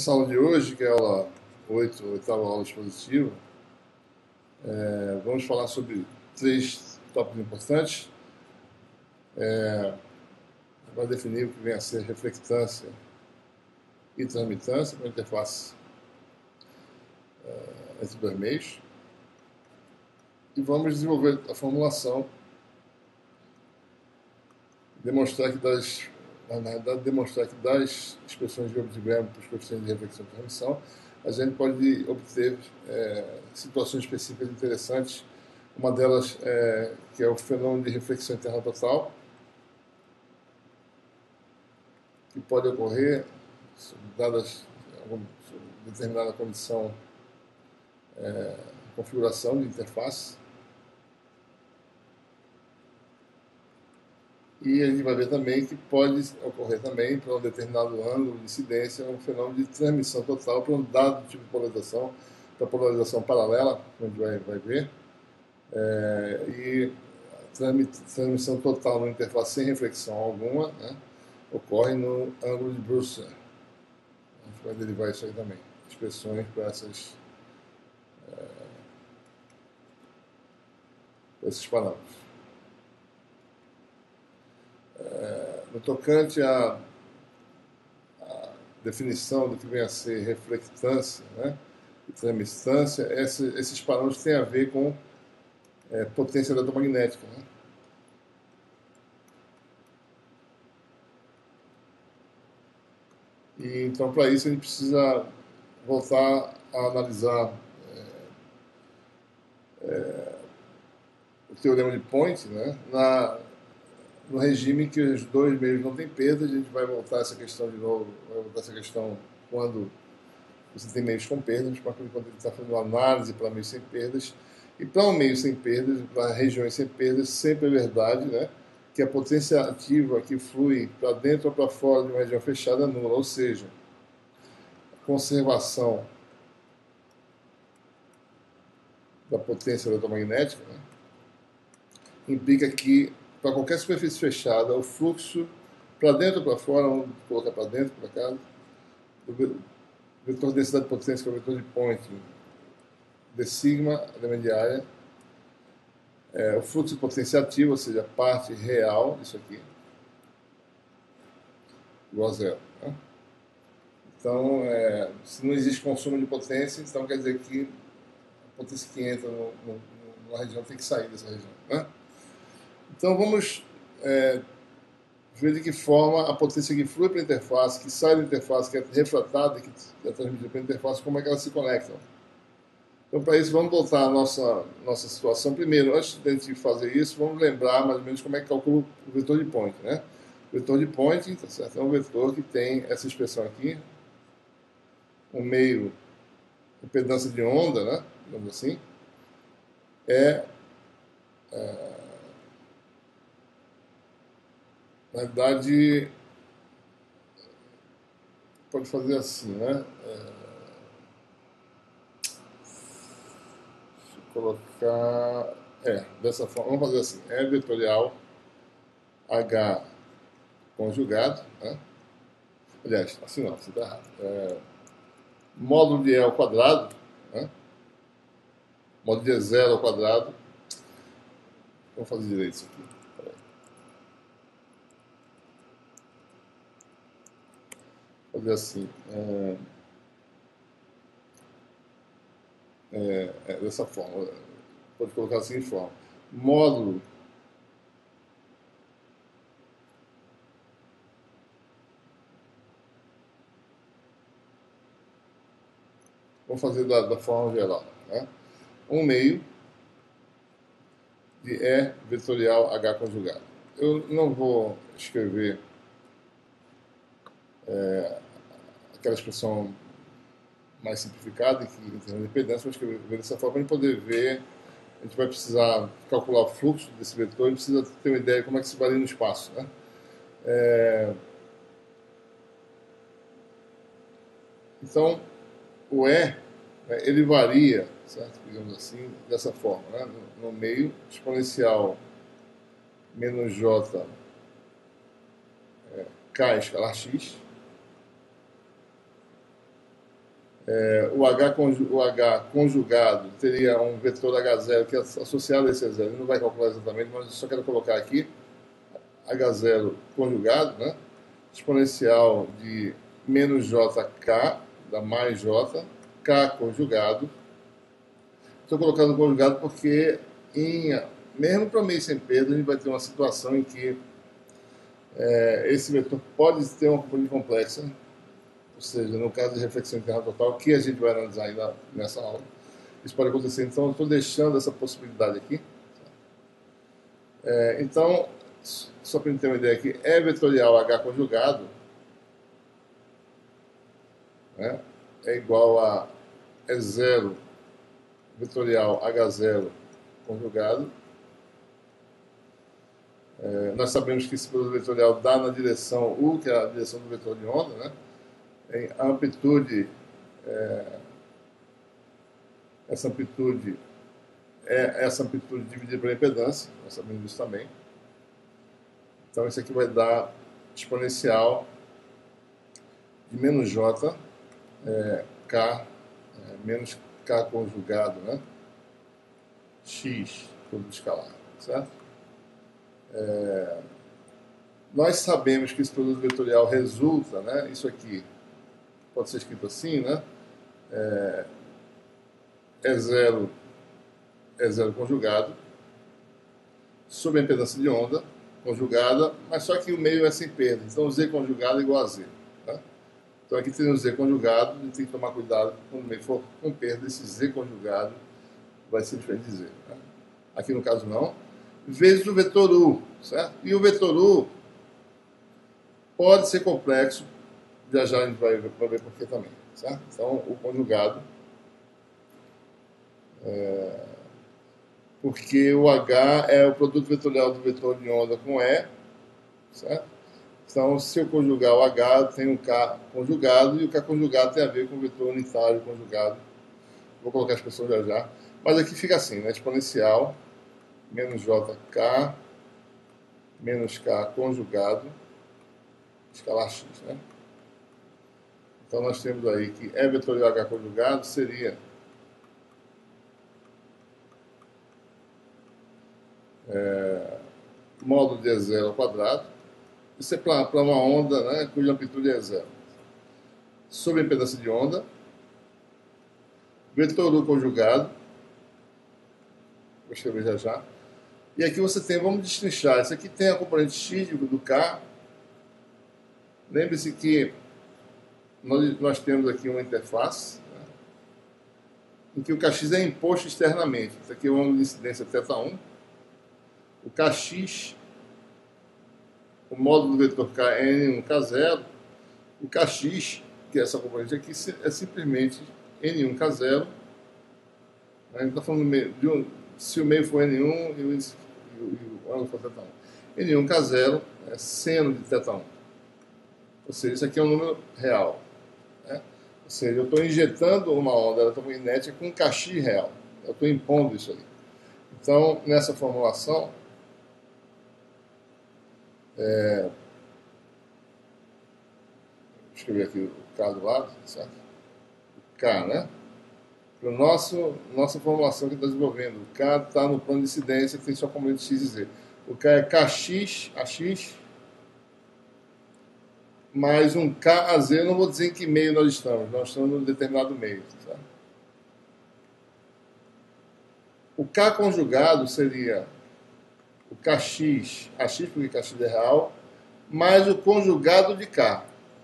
Nessa aula de hoje, que é a aula 8, oitava aula expositiva, vamos falar sobre 3 tópicos importantes. Vai definir o que vem a ser reflectância e transmitância para a interface entre dois meios. E vamos desenvolver a formulação, demonstrar que das expressões de objetivo para os coeficientes de reflexão e transmissão, a gente pode obter situações específicas interessantes. Uma delas que é o fenômeno de reflexão interna total, que pode ocorrer dadas determinada condição, configuração de interface. E a gente vai ver também que pode ocorrer também, para um determinado ângulo de incidência, um fenômeno de transmissão total para um dado tipo de polarização, para polarização paralela, que a gente vai ver. E transmissão total numa interface sem reflexão alguma, né, ocorre no ângulo de Brewster. A gente vai derivar isso aí também, expressões para esses parâmetros. No tocante à definição do que vem a ser reflectância, né, e transmitância, esses parâmetros têm a ver com potência eletromagnética, né? E então, para isso, a gente precisa voltar a analisar o teorema de Point, né, no regime que os dois meios não têm perda. A gente vai voltar essa questão de novo, vai voltar essa questão quando você tem meios com perdas, mas quando ele está fazendo uma análise para meios sem perdas. E para um meio sem perdas, para regiões sem perdas, sempre é verdade, né, que a potência ativa que flui para dentro ou para fora de uma região fechada é nula, ou seja, a conservação da potência eletromagnética, né, implica que, para qualquer superfície fechada, o fluxo para dentro ou para fora, vamos colocar para dentro, por acaso, o vetor de densidade de potência, que é o vetor de Point, de sigma, elemento de área, o fluxo de potência ativa, ou seja, a parte real, isso aqui, igual a zero. Né? Então, se não existe consumo de potência, então quer dizer que a potência que entra numa região tem que sair dessa região. Né? Então, vamos ver de que forma a potência que flui para a interface, que sai da interface, que é refratada, que é transmitida para a interface, como é que elas se conectam. Então, para isso, vamos voltar à nossa situação. Primeiro, antes de a gente fazer isso, vamos lembrar mais ou menos como é que calcula o vetor de Point. Né? O vetor de Point, tá certo? É um vetor que tem essa expressão aqui, um meio, impedância de onda, né? Digamos assim, na verdade, pode fazer assim, né? Colocar dessa forma, vamos fazer assim, E vetorial H conjugado, né? Aliás, assim não, você está errado, módulo de E ao quadrado, né? Módulo de E0 ao quadrado, vamos fazer direito isso aqui, fazer assim, dessa forma, pode colocar assim em forma, módulo vamos fazer da forma geral, né? 1 meio de E vetorial H conjugado. Eu não vou escrever aquela expressão mais simplificada, que em termos de impedância, vou escrever dessa forma para a gente poder ver. A gente vai precisar calcular o fluxo desse vetor e precisa ter uma ideia de como é que se varia no espaço. Né? Então, o E, ele varia, certo? Digamos assim, dessa forma, né? No meio, exponencial menos J K escalar X, O H conjugado teria um vetor H0 que é associado a esse zero. Ele não vai calcular exatamente, mas eu só quero colocar aqui H0 conjugado, né? Exponencial de menos JK, da mais J, K conjugado. Estou colocando conjugado porque, mesmo para meio sem perda, a gente vai ter uma situação em que esse vetor pode ter uma componente complexa, ou seja, no caso de reflexão interna total, que a gente vai analisar ainda nessa aula. Isso pode acontecer, então eu estou deixando essa possibilidade aqui. Então, só para a gente ter uma ideia aqui, E vetorial H conjugado, né, é igual a E0 vetorial H0 conjugado. Nós sabemos que esse produto vetorial dá na direção U, que é a direção do vetor de onda, né? A amplitude, essa amplitude é essa amplitude dividida pela impedância, nós sabemos disso também. Então isso aqui vai dar exponencial de menos J, K, menos K conjugado, né? X, tudo escalar, certo? Nós sabemos que esse produto vetorial resulta, né? Isso aqui pode ser escrito assim, né? E0 conjugado sobre a impedância de onda conjugada, mas só que o meio é sem perda. Então, Z conjugado é igual a Z. Tá? Então, aqui tem o Z conjugado, a gente tem que tomar cuidado quando o meio for com perda, esse Z conjugado vai ser diferente de Z. Tá? Aqui, no caso, não. Vezes o vetor U, certo? E o vetor U pode ser complexo, já a gente vai ver por que também, certo? Então, o conjugado, porque o H é o produto vetorial do vetor de onda com E, certo? Então, se eu conjugar o H, tem um K conjugado, e o K conjugado tem a ver com o vetor unitário conjugado. Vou colocar a expressão já. Mas aqui fica assim, né? Exponencial, menos JK, menos K conjugado, escalar X, né? Então, nós temos aí que E vetorial H conjugado seria módulo de E0 ao quadrado. Isso é para uma onda, né, cuja amplitude é zero. Sobre a impedância de onda, vetor U conjugado, vou escrever já. E aqui você tem, vamos destrinchar, isso aqui tem a componente X do K. Lembre-se que nós temos aqui uma interface, né, em que o Kx é imposto externamente. Isso aqui é o ângulo de incidência θ1. O Kx, o módulo do vetor K é N1 K0. O Kx, que é essa componente aqui, é simplesmente N1 K0. A gente está falando se o meio for N1 e o ângulo for θ1. N1 K0 é seno de θ1. Ou seja, isso aqui é um número real. Né? Ou seja, eu estou injetando uma onda eletromagnética com um Kx real. Eu estou impondo isso ali. Então, nessa formulação, vou escrever aqui o K do lado, certo? O K, né? Para nossa formulação que está desenvolvendo, o K está no plano de incidência, tem sua componente X e Z. O K é Kx, AX, mais um K a Z. Eu não vou dizer em que meio nós estamos num determinado meio. Certo? O K conjugado seria o Kx, AX, porque Kx é real, mais o conjugado de K.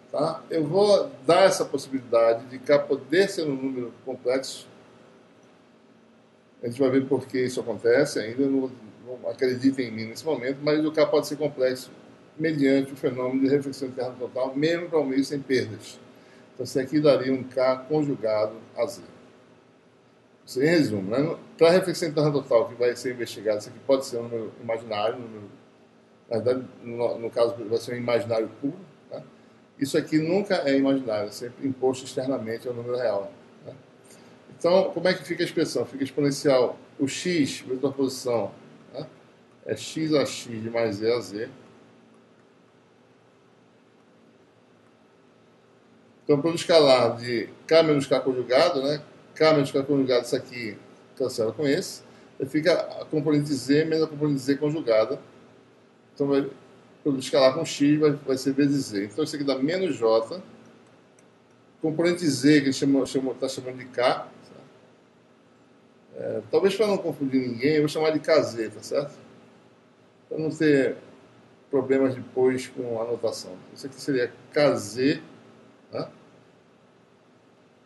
Tá? Eu vou dar essa possibilidade de K poder ser um número complexo. A gente vai ver por que isso acontece ainda, não acreditem em mim nesse momento, mas o K pode ser complexo mediante o fenômeno de reflexão interna total, mesmo para um meio sem perdas. Então, isso aqui daria um K conjugado a Z. Isso em resumo, né? Para a reflexão interna total que vai ser investigada, isso aqui pode ser um número imaginário, na verdade, no caso, vai ser um imaginário puro. Né? Isso aqui nunca é imaginário, é sempre imposto externamente ao número real. Né? Então, como é que fica a expressão? Fica exponencial. O x, vetor posição, né? É x a x de mais z a z. Então, produto escalar de K menos K conjugado, né? K menos K conjugado, isso aqui cancela com esse. Aí fica a componente Z menos a componente Z conjugada. Então, produto escalar com X vai ser vezes Z. Então, isso aqui dá menos J. Componente Z, que a gente está chamando de K. Talvez para não confundir ninguém, eu vou chamar de KZ, tá certo? Para não ter problemas depois com a anotação. Isso aqui seria KZ, né?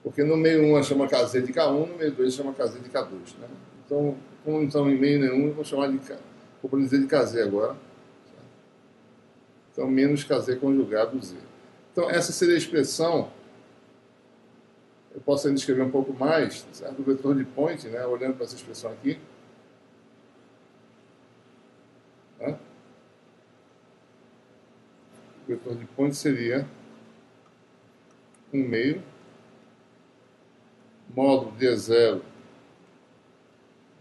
Porque no meio 1 chama KZ de K1, no meio 2 chama KZ de K2. Né? Então, como não estão em meio nenhum, eu vou chamar de componente Z de KZ agora. Então, menos KZ conjugado Z. Então, essa seria a expressão. Eu posso ainda escrever um pouco mais, certo? O vetor de point, né? Olhando para essa expressão aqui. Né? O vetor de point seria 1 meio módulo de E0,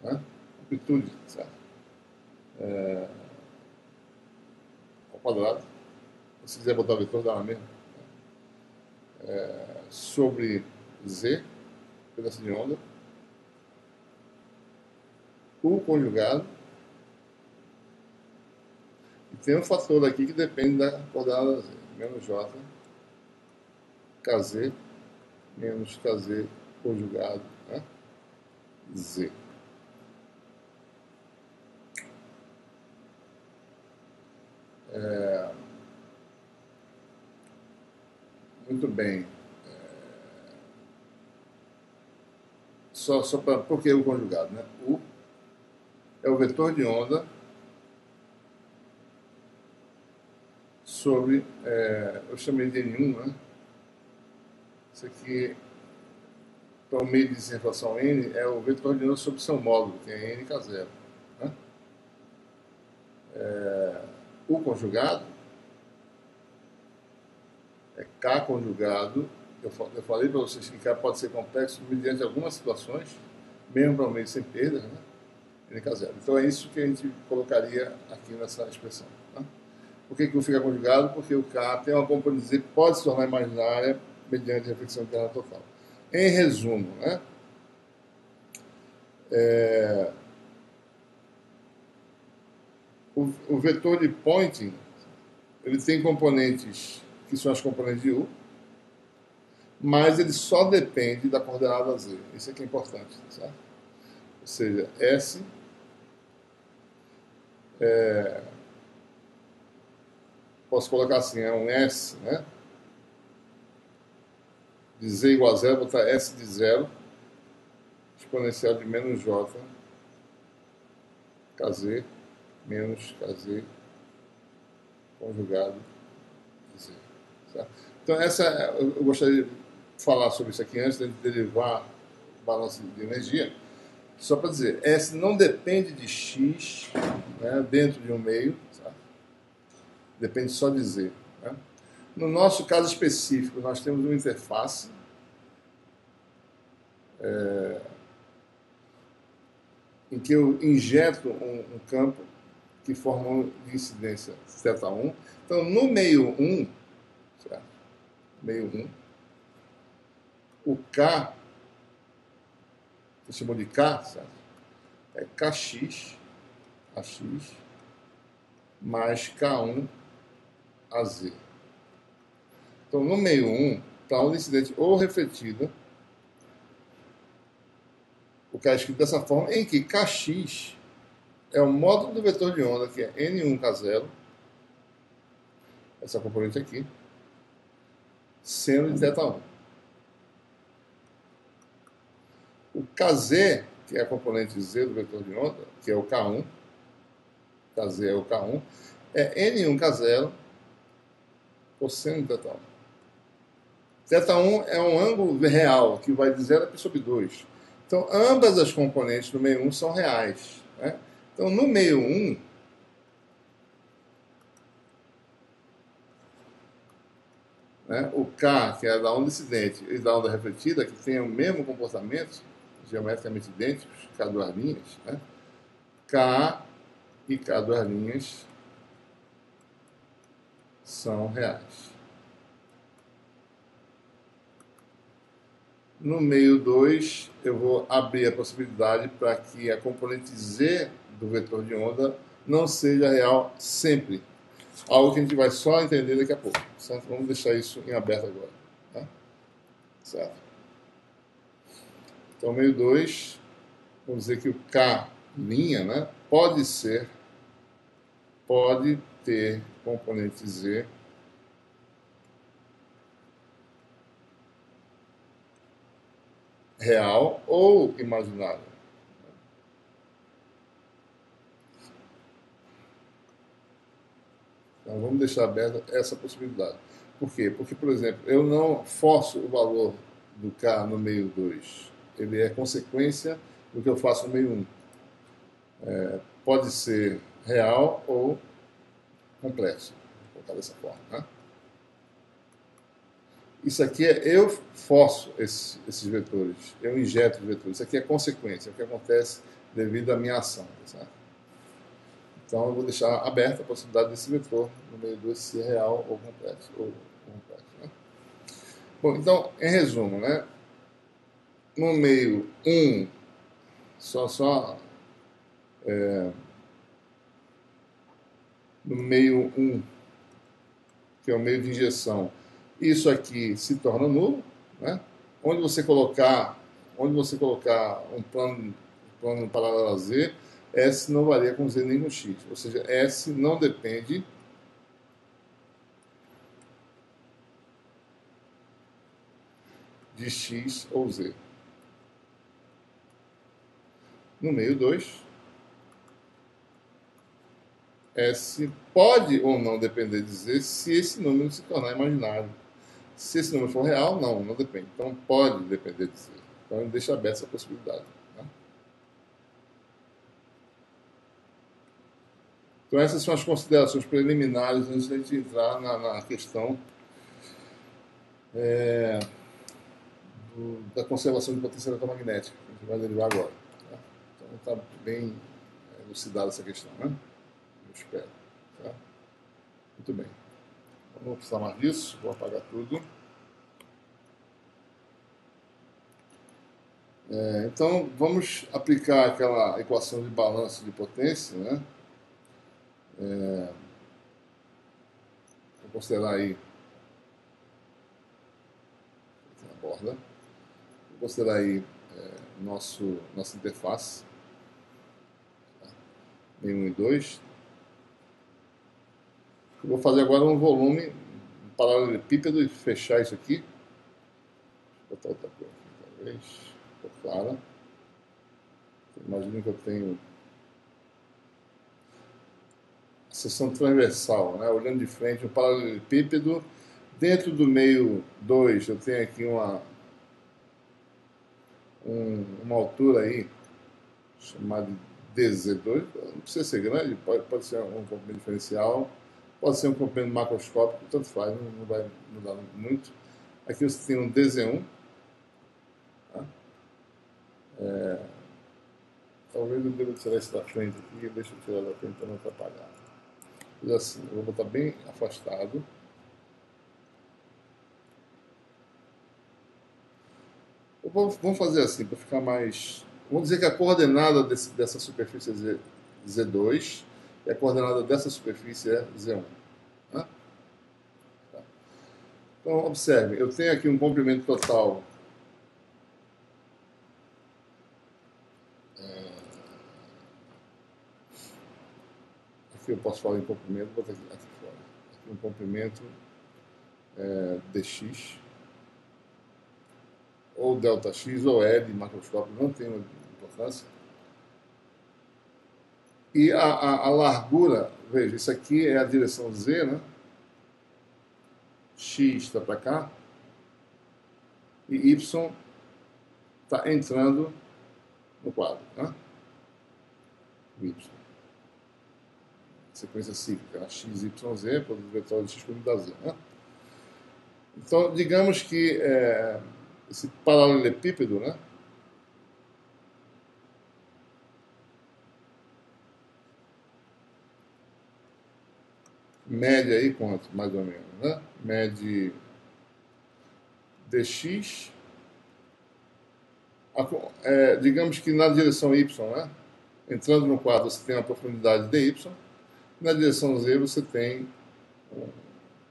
né? Amplitude, certo? Ao quadrado. Se quiser botar o vetor, dá na mesma. Sobre Z, pedaço de onda. U conjugado. E tem um fator aqui que depende da coordenada Z. Menos J, KZ, menos KZ conjugado, né? Z. Muito bem. Só para... Por que o conjugado, né? U é o vetor de onda sobre... eu chamei de N1, né? Isso aqui, para o meio de desinflação N, é o vetor de onda sobre seu módulo, que é NK0. Né? U conjugado é K conjugado. Eu falei para vocês que K pode ser complexo mediante algumas situações, mesmo para o meio sem perda, né? NK0. Então é isso que a gente colocaria aqui nessa expressão. Né? Por que o fica conjugado? Porque o K tem uma componente Z que pode se tornar imaginária mediante reflexão interna total. Em resumo, né? O vetor de Poynting, ele tem componentes que são as componentes de U, mas ele só depende da coordenada Z. Isso aqui é importante, certo? Ou seja, S posso colocar assim, é um S, né? De Z igual a zero, vou botar S de zero, exponencial de menos J, KZ, menos KZ, conjugado de Z. Certo? Então, eu gostaria de falar sobre isso aqui antes de derivar o balanço de energia. Só para dizer, S não depende de X, né, dentro de um meio, sabe? Depende só de Z. Né? No nosso caso específico, nós temos uma interface em que eu injeto um campo que forma um de incidência θ1. Então, no meio 1, certo? Meio 1, o K, que chamou de K, certo? É Kx, AX, mais K1, AZ. Então, no meio 1, está onda incidente ou refletida, o que é escrito dessa forma, em que Kx é o módulo do vetor de onda, que é N1K0, essa componente aqui, seno de θ1. O Kz, que é a componente Z do vetor de onda, que é o K1, Kz é o K1, é N1K0 cosseno de θ1. θ1 é um ângulo real, que vai de 0 a π sobre 2. Então, ambas as componentes do meio 1 são reais. Né? Então, no meio 1, né, o K, que é da onda incidente, e da onda refletida, que tem o mesmo comportamento, geometricamente idênticos, K duas linhas, né? K e K duas linhas são reais. No meio 2, eu vou abrir a possibilidade para que a componente z do vetor de onda não seja real sempre. Algo que a gente vai só entender daqui a pouco. Certo? Vamos deixar isso em aberto agora. Tá? Certo? Então, meio 2, vamos dizer que o K', né, pode ter componente z real ou imaginário. Então, vamos deixar aberta essa possibilidade. Por quê? Porque, por exemplo, eu não forço o valor do K no meio 2. Ele é consequência do que eu faço no meio 1. Pode ser real ou complexo, vou colocar dessa forma. Né? Isso aqui eu forço esses vetores, eu injeto os vetores. Isso aqui é consequência, é o que acontece devido à minha ação. Certo? Então eu vou deixar aberta a possibilidade desse vetor no meio 2 ser real ou complexo. Né? Bom, então, em resumo, né? No meio 1, no meio 1, que é o meio de injeção, isso aqui se torna nulo, né? Onde você colocar um plano paralelo a Z, S não varia com Z nem com X. Ou seja, S não depende de X ou Z. No meio 2, S pode ou não depender de Z se esse número se tornar imaginário. Se esse número for real, não depende. Então pode depender de Z. Então ele deixa aberta essa possibilidade. Né? Então essas são as considerações preliminares antes de a gente entrar na questão da conservação de potência eletromagnética, que a gente vai derivar agora. Tá? Então está bem elucidada essa questão, né? Eu espero. Tá? Muito bem. Não vou precisar mais disso, vou apagar tudo. Então vamos aplicar aquela equação de balanço de potência, né? Vou considerar aí a borda. Vou considerar aí nossa interface, em 1 e 2. Eu vou fazer agora um volume, um paralelepípedo e fechar isso aqui. Vou botar outra cor aqui, talvez. Ficou clara. Imagina que eu tenho a seção transversal, né? Olhando de frente, um paralelepípedo. Dentro do meio 2, eu tenho aqui uma altura aí, chamada de DZ2. Não precisa ser grande, pode ser um comprimento diferencial, pode ser um comprimento macroscópico, tanto faz, não vai mudar muito. Aqui você tem um DZ1. Tá? Talvez eu deva tirar isso da frente aqui, deixa eu tirar da frente para não atrapalhar. Mas assim, eu vou botar bem afastado. Vamos fazer assim, para ficar mais... Vamos dizer que a coordenada dessa superfície é Z2 e a coordenada dessa superfície é Z1. Né? Tá. Então, observe, eu tenho aqui um comprimento total aqui eu posso falar em comprimento, vou botar aqui fora. Aqui um comprimento dx, ou ΔX, ou L macroscópico, não tem uma importância. E a largura, veja, isso aqui é a direção Z, né? X está para cá, e Y está entrando no quadro, né? O Y. Sequência cíclica, X, Y, Z, produto vetorial de X por da Z, né? Então, digamos que esse paralelepípedo, né? Mede aí quanto, mais ou menos, né? Mede dx digamos que na direção y, né? Entrando no quadro você tem uma profundidade dy, na direção z você tem um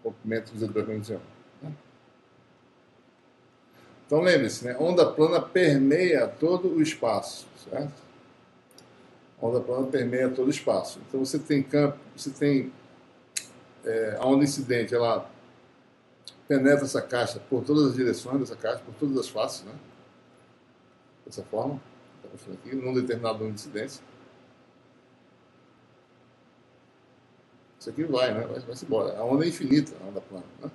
comprimento z2-1. Né? Então lembre-se, né? Onda plana permeia todo o espaço, certo? Onda plana permeia todo o espaço. Então você tem campo, você tem a onda incidente, ela penetra essa caixa por todas as direções dessa caixa, por todas as faces, né? Dessa forma, está mostrando aqui, num determinado número de incidência. Isso aqui vai, né? Vai-se embora. A onda é infinita, a onda plana. Né?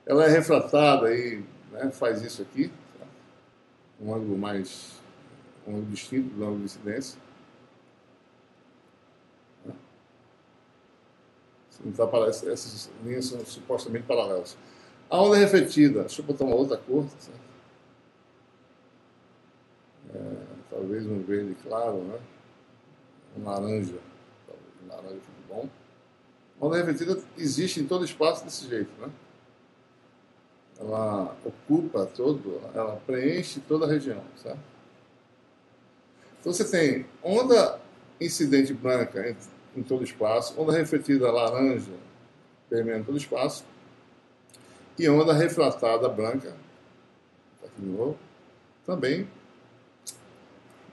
Ela é refratada e, né, faz isso aqui, tá? Um ângulo mais, um ângulo distinto do ângulo de incidência. Né? Essas linhas são supostamente paralelas. A onda refletida, deixa eu botar uma outra cor, tá? Talvez um verde claro, né? Um laranja, talvez um laranja fique bom. A onda refletida existe em todo espaço desse jeito, né? Ela ocupa todo, ela preenche toda a região, certo? Então você tem onda incidente branca em todo espaço, onda refletida laranja permeando todo espaço, e onda refratada branca, aqui de novo, também,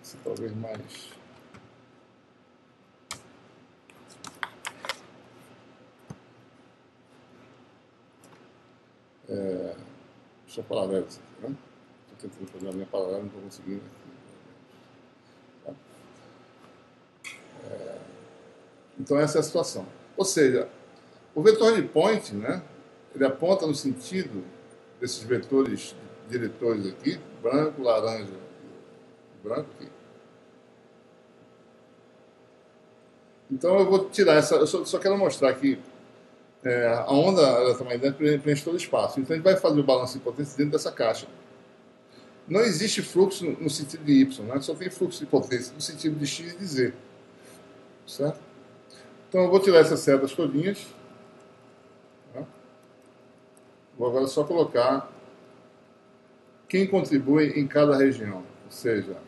se talvez mais. São paralelos aqui, né? Estou tentando fazer uma linha paralela, não estou conseguindo aqui. Tá? Então essa é a situação. Ou seja, o vetor de point, né, ele aponta no sentido desses vetores diretores aqui, branco, laranja e branco aqui. Então eu vou tirar essa, eu só quero mostrar que a onda eletromagnética preenche todo o espaço. Então a gente vai fazer o balanço de potência dentro dessa caixa. Não existe fluxo no sentido de y, né? Só tem fluxo de potência no sentido de x e de z. Certo? Então eu vou tirar essas setas todinhas. Tá? Vou agora só colocar quem contribui em cada região. Ou seja,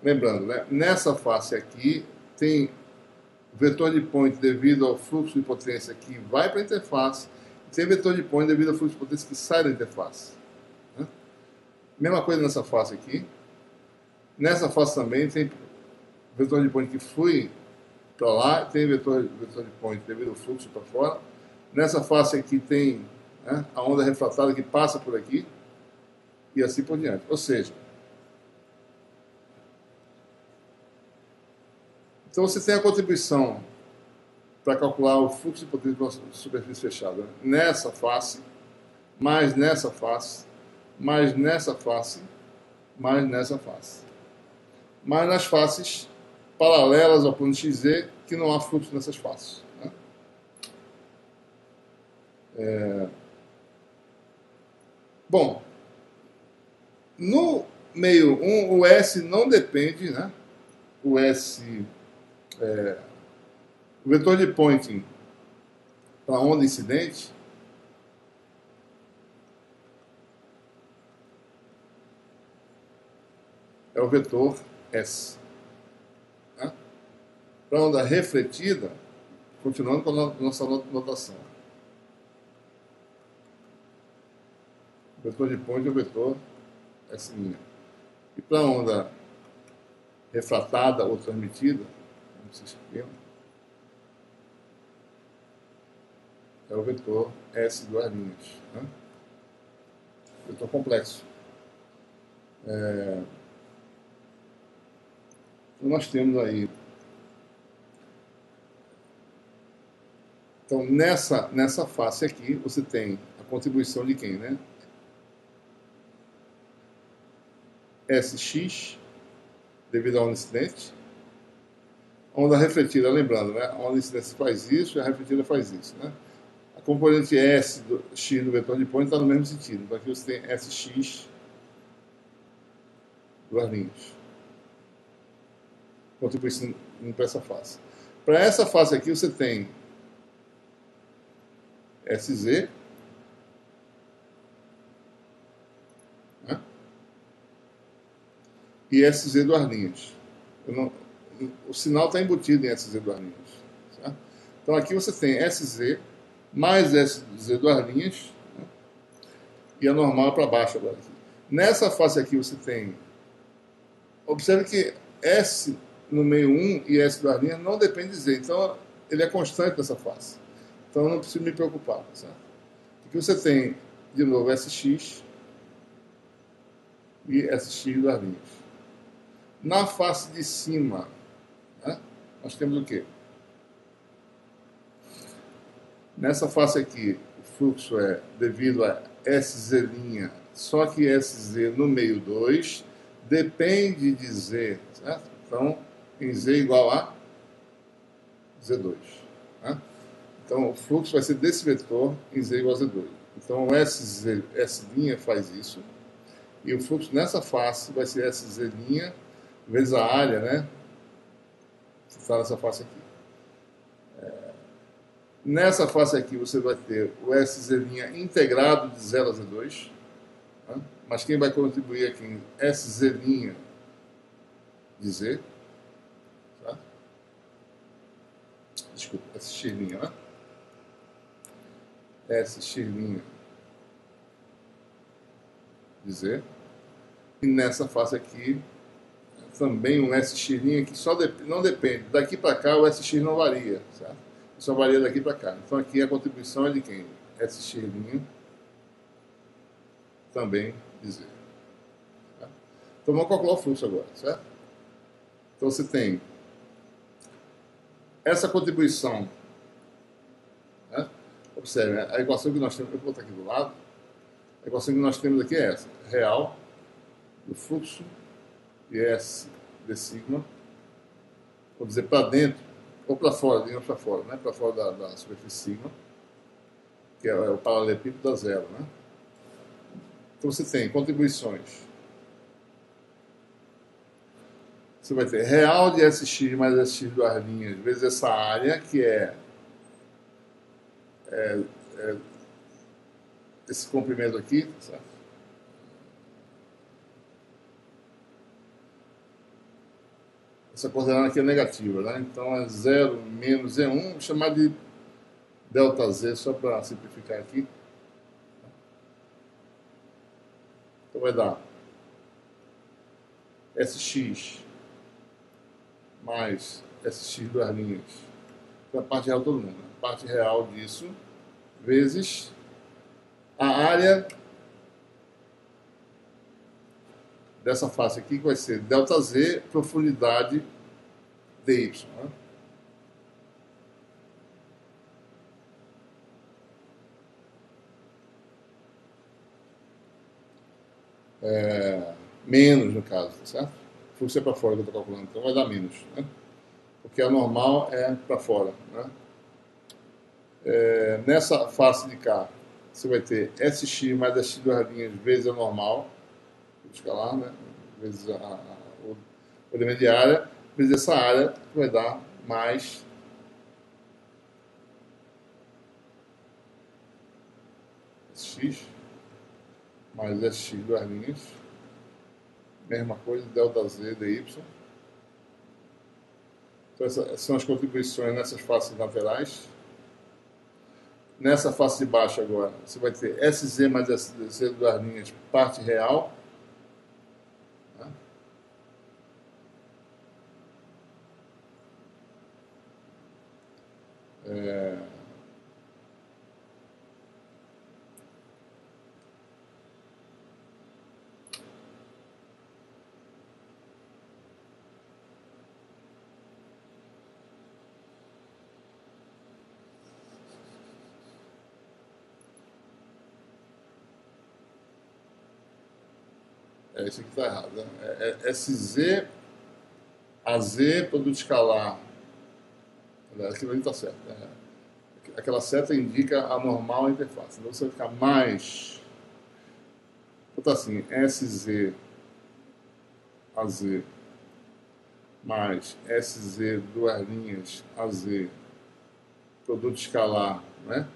lembrando, né? Nessa face aqui tem o vetor de point devido ao fluxo de potência que vai para a interface, e tem vetor de point devido ao fluxo de potência que sai da interface. Né? Mesma coisa nessa face aqui. Nessa face também tem vetor de point que flui para lá, tem vetor de point devido ao fluxo para fora. Nessa face aqui tem, né, a onda refratada que passa por aqui, e assim por diante. Ou seja, então você tem a contribuição para calcular o fluxo de potência de uma superfície fechada, né? Nessa face, mais nessa face, mais nessa face, mais nessa face. Mas nas faces paralelas ao plano XZ, que não há fluxo nessas faces. Né? Bom, no meio 1, o S não depende, né? O S, o vetor de pointing para a onda incidente é o vetor S. Né? Para a onda refletida, continuando com a nossa notação. O vetor de point é o vetor S'. E para a onda refratada ou transmitida, como vocês viram, é o vetor S duas linhas. Né? Vetor complexo. Então nós temos aí. Então nessa face aqui você tem a contribuição de quem, né? SX, devido à onda incidente. A onda refletida, lembrando, né? A onda incidente faz isso e a refletida faz isso, né? A componente S do X do vetor de point está no mesmo sentido. Então aqui você tem SX, duas linhas. Contribuição para essa face. Para essa face aqui você tem SZ, né? e SZ duas linhas. O sinal está embutido em SZ duas linhas. Certo? Então aqui você tem SZ mais SZ duas linhas, né? E a normal para baixo agora. Nessa face aqui você tem... Observe que S no meio 1 e S duas linhas não depende de Z. Então ele é constante nessa face. Então eu não preciso me preocupar. Certo? Aqui você tem, de novo, SX e SX duas linhas. Na face de cima, né, nós temos o quê? Nessa face aqui, o fluxo é devido a SZ', só que SZ no meio 2 depende de Z, certo? Então, em Z igual a Z2. Né? Então, o fluxo vai ser desse vetor em Z igual a Z2. Então, o SZ, S' faz isso. E o fluxo nessa face vai ser SZ' vezes a área, né? Que está nessa face aqui. Nessa face aqui você vai ter o SZ' integrado de 0 a Z2. Né? Mas quem vai contribuir aqui em SZ' de Z? Tá? Desculpa, SX', né? SX' de Z. E nessa face aqui também um SX' que só não depende. Daqui para cá o SX não varia, certo? Só varia daqui para cá. Então aqui a contribuição é de quem? SX' também de Z. Tá? Então vamos calcular o fluxo agora, certo? Então você tem essa contribuição, né? Observe, a equação que nós temos, eu vou botar aqui do lado, a equação que nós temos aqui é essa, real do fluxo de S de sigma, vou dizer para dentro, ou para fora, digamos para fora, né? Para fora da superfície sigma, que é o paralelepípedo da zero, né? Então você tem contribuições. Você vai ter real de SX mais SX duas linhas, vezes essa área, que é esse comprimento aqui, certo? Essa coordenada aqui é negativa, né? Então é 0 menos E1, vou chamar de delta Z, só para simplificar aqui. Então vai dar SX mais SX duas linhas, que é a parte real de todo mundo, né? A parte real disso, vezes a área dessa face aqui, que vai ser delta Z, profundidade dy. Né? Menos, no caso, certo? O fluxo é para fora que eu estou calculando, então vai dar menos. Né? Porque a normal é para fora. Né? Nessa face de cá, você vai ter SX mais SX duas linhas vezes a normal, escalar, né? Vezes o elemento de área, vezes essa área, que vai dar mais SX mais SX duas linhas, mesma coisa, delta Z dy. Então essas são as contribuições nessas faces laterais. Nessa face de baixo agora, você vai ter SZ mais SZ duas linhas, parte real. Né? Isso aqui está errado. Né? SZ AZ, produto escalar. Aquilo ali está certo. Né? Aquela seta indica a normal interface. Então você vai ficar mais. Vou botar assim: SZ AZ mais SZ duas linhas AZ, produto escalar, né?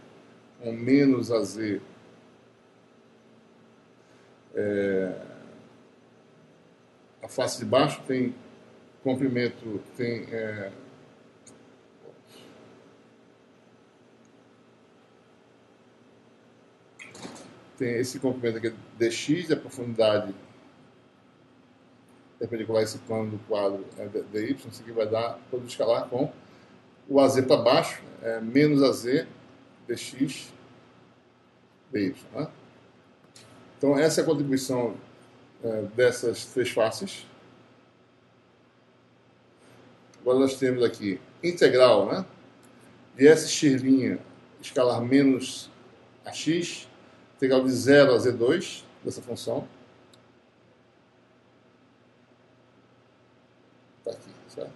Com menos AZ. face de baixo tem comprimento, tem esse comprimento aqui dx, a profundidade perpendicular a esse plano do quadro é dy, isso aqui vai dar produto escalar com o AZ para baixo, menos AZ dx dy. Né? Então, essa é a contribuição dessas três faces. Agora nós temos aqui integral, né, de sx' escalar menos ax, integral de 0 a z2 dessa função. Está aqui, certo?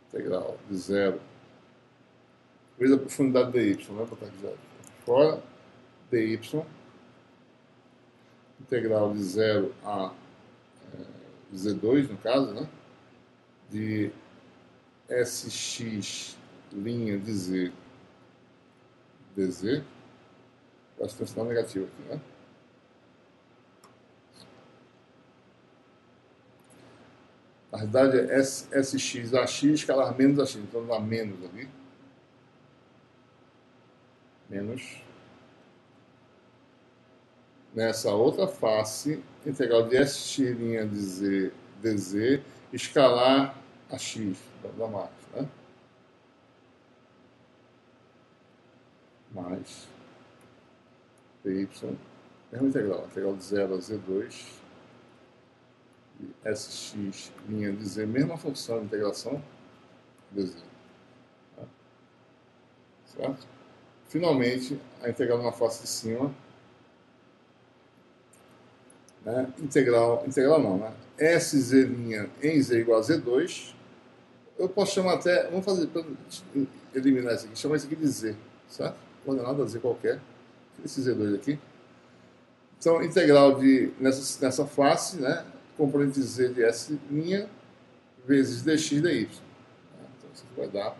Integral de 0 vezes a profundidade dy, né? Botar aqui 0 fora, dy, integral de 0 a z2, no caso, né? De sx' de z dz, vai se transformar negativo aqui, né? Na realidade é sx ax escalar menos ax, então dá menos ali. Menos. Nessa outra face, integral de sx' de z dz, escalar a x da máquina, né? Mais dy, mesma integral de 0 a z2, de sx' de z, mesma função de integração, dz. Tá? Certo? Finalmente, a integral na face de cima, né? Integral não, né? Sz' em z igual a z2, eu posso chamar até, vamos fazer, para eliminar isso aqui, chamar isso aqui de z, certo? Coordenada z qualquer, esse z2 aqui. Então, integral de, nessa face, né? Componente z de s' vezes dx dy. Então, isso aqui vai dar, vou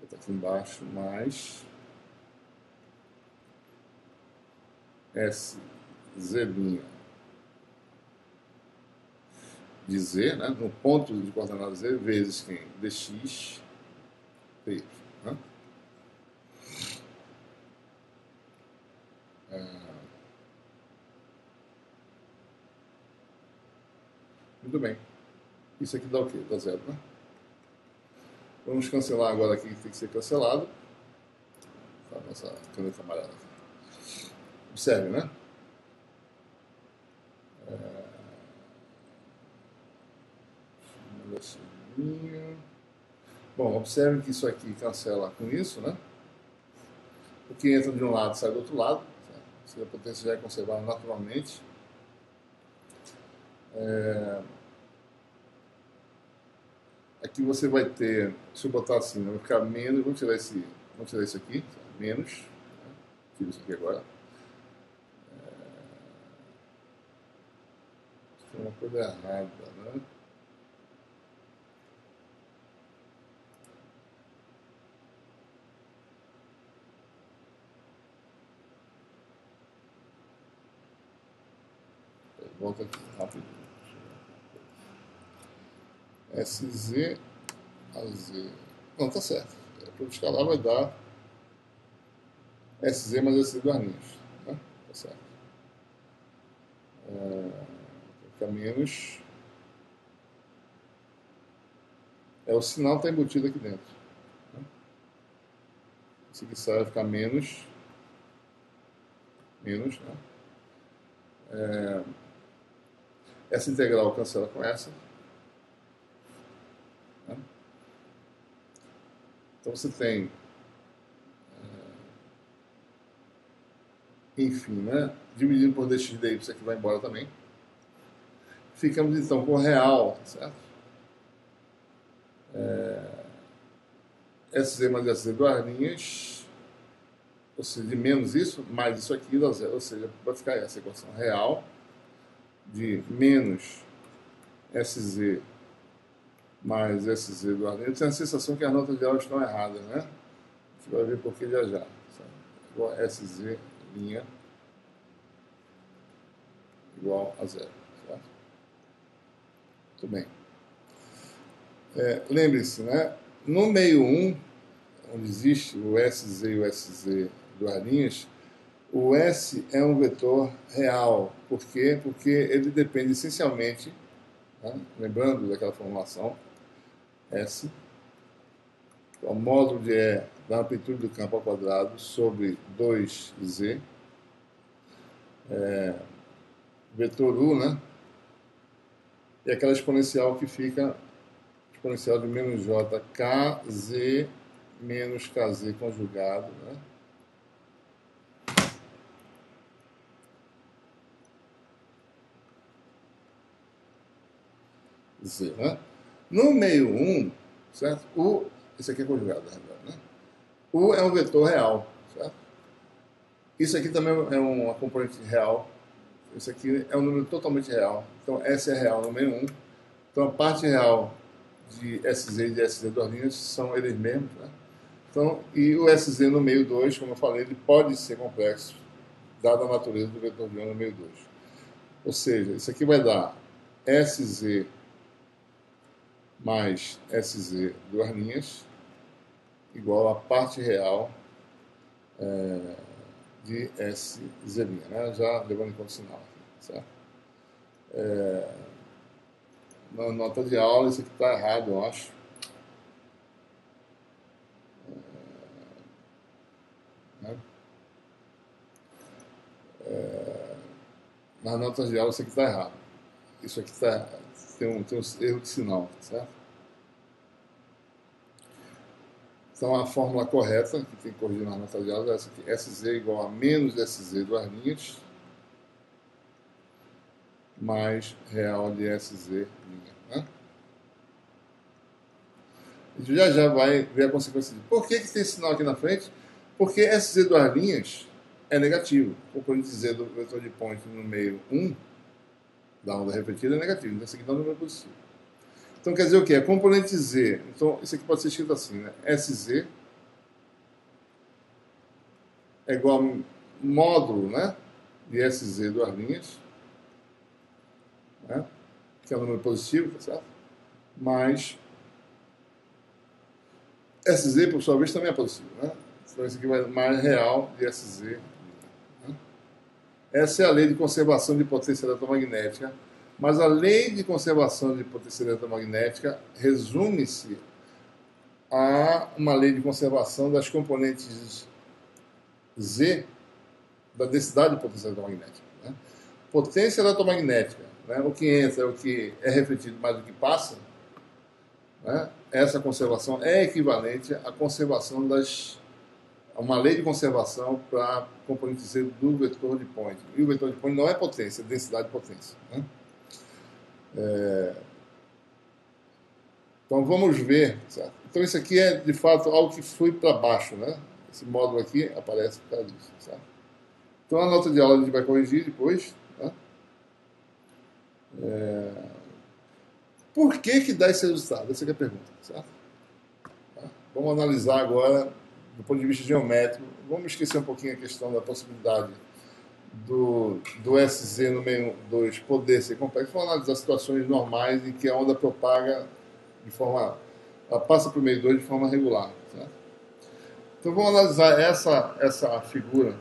botar aqui embaixo, mais Sz' de z, né, no ponto de coordenada z, vezes quem? Dx dy. Né? Muito bem. Isso aqui dá o quê? Dá zero, né? Vamos cancelar agora aqui, que tem que ser cancelado. Tá, nossa caneta amarela aqui. Observe, né? Bom, observe que isso aqui cancela com isso, né? O que entra de um lado sai do outro lado. A potência já é conservada naturalmente. Aqui você vai ter, se eu botar assim, vai ficar menos, vamos tirar isso aqui, menos, né? Tiro isso aqui agora. Tem uma coisa errada, né? Volta aqui, rapidinho. Sz a z. Não, tá certo. Para escalar vai dar Sz mais Sz duas linhas. Né? Tá certo. Fica menos. O sinal está embutido aqui dentro. Né? Esse aqui sai vai ficar menos. Menos, né? Essa integral cancela com essa. Né? Então você tem, enfim, né? Dividindo por dx dy, isso aqui vai embora também. Ficamos então com o real, certo? Sz mais Sz duas linhas, ou seja, de menos isso, mais isso aqui dá zero, ou seja, vai ficar essa equação real de menos Sz mais Sz duas linhas. Eu tenho a sensação que as notas de aula estão erradas, né? A gente vai ver por que já já. Igual Sz linha igual a zero. Certo? Muito bem. Lembre-se, né? No meio 1, onde existe o SZ e o SZ duas linhas, o S é um vetor real. Por quê? Porque ele depende essencialmente, né? Lembrando daquela formulação, S, o módulo de E da amplitude do campo ao quadrado sobre 2Z, vetor U, né? E aquela exponencial que fica exponencial de menos J, KZ menos KZ conjugado, né? Z, né? No meio 1, certo? Esse aqui é conjugado, na verdade, né? U é um vetor real, certo? Isso aqui também é uma componente real. Isso aqui é um número totalmente real. Então, S é real no meio 1. Então, a parte real de SZ e de SZ duas linhas são eles mesmos, né? Então, e o SZ no meio 2, como eu falei, ele pode ser complexo, dada a natureza do vetor de 1 no meio 2. Ou seja, isso aqui vai dar SZ mais SZ duas linhas igual a parte real de SZ', né? Já levando em conta o sinal aqui, certo? Na nota de aula, isso aqui está errado, eu acho. Nas notas de aula, isso aqui está errado. Isso aqui tem um erro de sinal, certo? Então, a fórmula correta, que tem que corrigir na nota de aula, é essa aqui. SZ igual a menos SZ duas linhas, mais real de SZ linha, né? A gente já vai ver a consequência disso. Por que tem esse sinal aqui na frente? Porque SZ duas linhas é negativo. O componente Z do vetor de point no meio 1 da onda refletida é negativo. Então, esse aqui dá um número positivo. Então, quer dizer o quê? A componente Z. Então, isso aqui pode ser escrito assim, né? SZ é igual a módulo, né? De SZ duas linhas, né? Que é um número positivo, tá certo? Mais SZ, por sua vez, também é positivo, né? Então, isso aqui vai mais real de SZ. Né? Essa é a lei de conservação de potência eletromagnética. Mas a lei de conservação de potência eletromagnética resume-se a uma lei de conservação das componentes Z da densidade de potência eletromagnética. Né? Potência eletromagnética, né? O que entra é o que é refletido mais do que passa. Né? Essa conservação é equivalente à conservação a uma lei de conservação para a componente Z do vetor de point. E o vetor de point não é potência, é densidade de potência. Né? Então vamos ver, certo? Então isso aqui é de fato algo que flui para baixo, né? Esse módulo aqui aparece por causa disso, certo? Então a nota de aula a gente vai corrigir depois, né? Por que dá esse resultado? Essa é a pergunta, certo? Tá? Vamos analisar agora do ponto de vista geométrico. Vamos esquecer um pouquinho a questão da possibilidade do SZ no meio 2 poder ser complexo. Vamos analisar situações normais em que a onda propaga de forma... Ela passa para o meio 2 de forma regular. Certo? Então vamos analisar essa figura.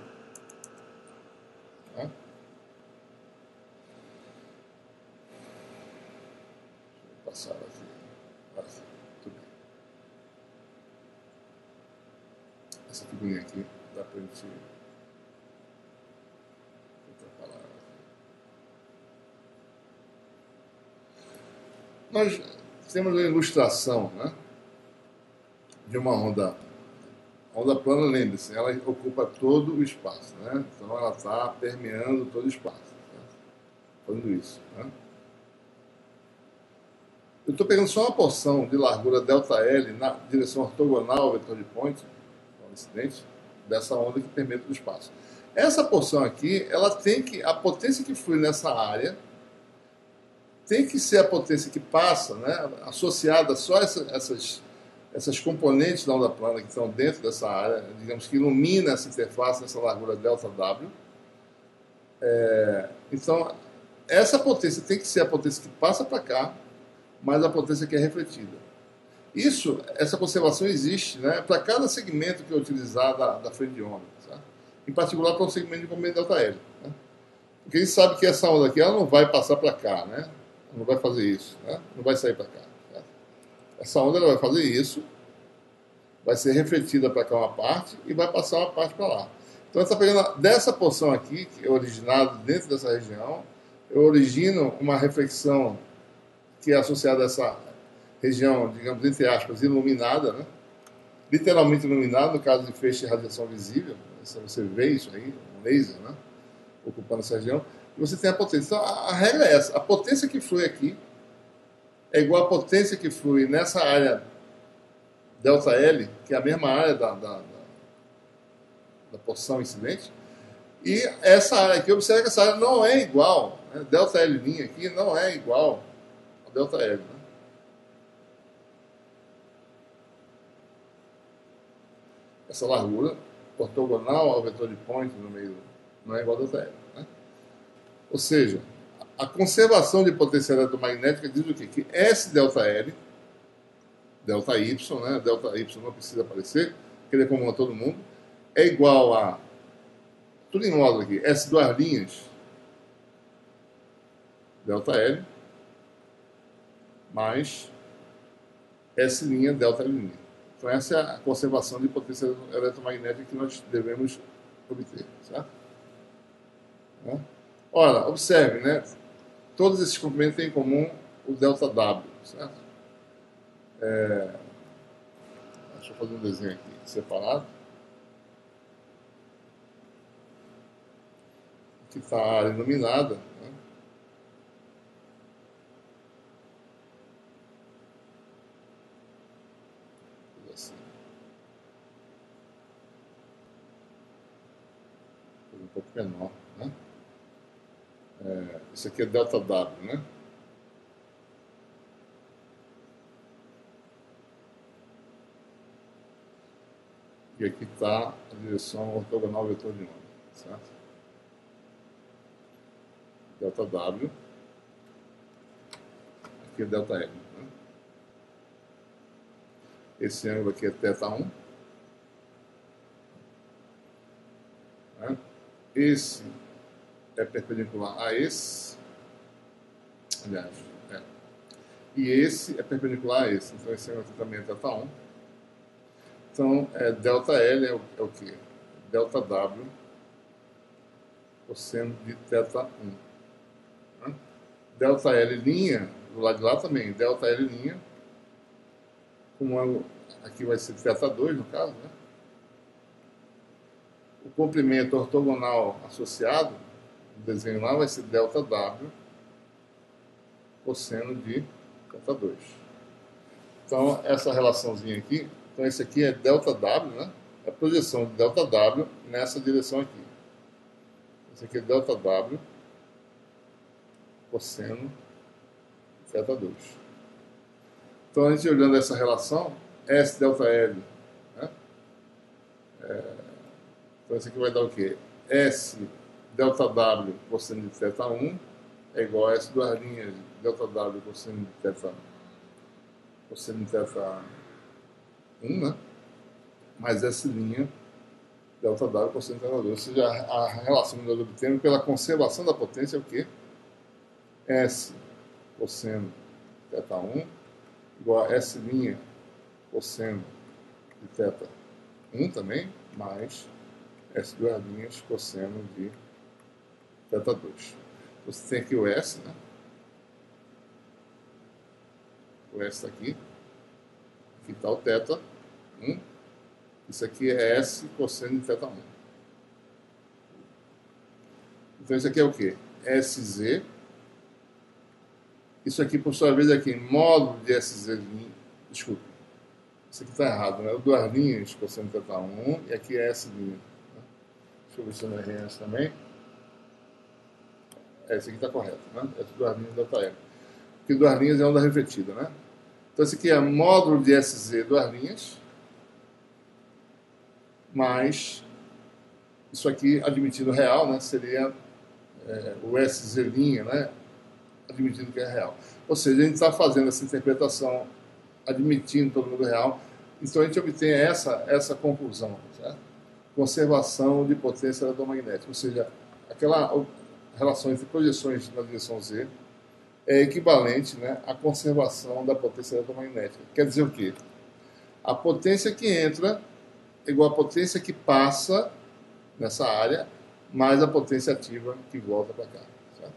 Tá? Deixa eu passar aqui. Tudo bem. Essa figurinha aqui dá para a gente... Nós temos uma ilustração, né, de uma onda. A onda plana, lembre-se, ela ocupa todo o espaço. Né? Então, ela está permeando todo o espaço. Né? Fazendo isso. Né? Eu estou pegando só uma porção de largura ΔL na direção ortogonal ao vetor de point, ao incidente, dessa onda que permeia todo o espaço. Essa porção aqui, ela tem que... A potência que flui nessa área tem que ser a potência que passa, né, associada só a essas essas componentes da onda plana que estão dentro dessa área, digamos que ilumina essa interface nessa largura ΔW. Então, essa potência tem que ser a potência que passa para cá, mais a potência que é refletida. Essa conservação existe, né, para cada segmento que é utilizado da frente de onda, certo? Em particular para o segmento de comprimento ΔL. Né? Porque a gente sabe que essa onda aqui ela não vai passar para cá, né? Não vai fazer isso, né? Não vai sair para cá. Certo? Essa onda ela vai fazer isso, vai ser refletida para cá uma parte e vai passar uma parte para lá. Então, está pegando dessa porção aqui, que é originada dentro dessa região, eu origino uma reflexão que é associada a essa região, digamos, entre aspas, iluminada, né? Literalmente iluminada, no caso de feixe de radiação visível. Você vê isso aí, um laser, né? Ocupando essa região. E você tem a potência. Então, a regra é essa. A potência que flui aqui é igual à potência que flui nessa área ΔL, que é a mesma área da porção incidente. E essa área aqui, observa que essa área não é igual, né? ΔL' aqui não é igual a ΔL, né? Essa largura ortogonal ao vetor de point no meio não é igual a ΔL, né? Ou seja, a conservação de potência eletromagnética diz o quê? Que S∆L, ΔY, né? ΔY não precisa aparecer, porque ele é comum a todo mundo, é igual a, tudo em módulo aqui, S duas linhas ΔL mais S' ΔL'. Então essa é a conservação de potência eletromagnética que nós devemos obter, certo? Né? Ora, observe, né? Todos esses comprimentos têm em comum o ΔW, certo? Deixa eu fazer um desenho aqui separado. Aqui está a área iluminada, né? Assim. Um pouco menor, né? Isso aqui é ΔW, né? E aqui está a direção ortogonal vetor de onda, certo? ΔW, aqui é ΔL, né? Esse ângulo aqui é θ1, né? Esse é perpendicular a esse, aliás, e esse é perpendicular a esse, então esse ângulo aqui também é θ1. Então, ΔL é o quê? ΔW cosseno de θ1. Né? ΔL', do lado de lá também, ΔL', com um ângulo, aqui vai ser θ2 no caso, né? O comprimento ortogonal associado, o desenho lá vai ser ΔW cosseno de θ2. Então, essa relaçãozinha aqui, então esse aqui é ΔW, né? É a projeção de ΔW nessa direção aqui. Esse aqui é ΔW cosseno de θ2. Então, a gente olhando essa relação, S∆L, né? Então, esse aqui vai dar o quê? S∆W cosseno de θ1 é igual a S duas linhas ΔW cosseno de θ1, né? Mais S' ΔW cosseno de θ2. Ou seja, a relação que nós obtemos pela conservação da potência é o quê? S cosseno de θ1 igual a S' cosseno de θ1 também, mais S duas linhas cosseno de θ2. Você tem aqui o S, né? O S está aqui. Aqui está o θ1. Isso aqui é S cosseno de θ1. Então isso aqui é o quê? SZ. Isso aqui, por sua vez, aqui, módulo de SZ'. Desculpa. Isso aqui está errado, né? O duas linhas cosseno de θ1 e aqui é S'. Né? Deixa eu ver se eu não errei essa também. Esse aqui está correto, né? Essa duas linhas ΔL. Porque duas linhas é onda refletida, né? Então, esse aqui é módulo de SZ duas linhas, mais isso aqui admitido real, né? Seria o SZ', né? Admitindo que é real. Ou seja, a gente está fazendo essa interpretação admitindo todo mundo real. Então, a gente obtém essa conclusão, certo? Conservação de potência eletromagnética, ou seja, aquela relação entre projeções na direção Z é equivalente, né, à conservação da potência eletromagnética. Quer dizer o quê? A potência que entra é igual à potência que passa nessa área, mais a potência ativa que volta para cá. Certo?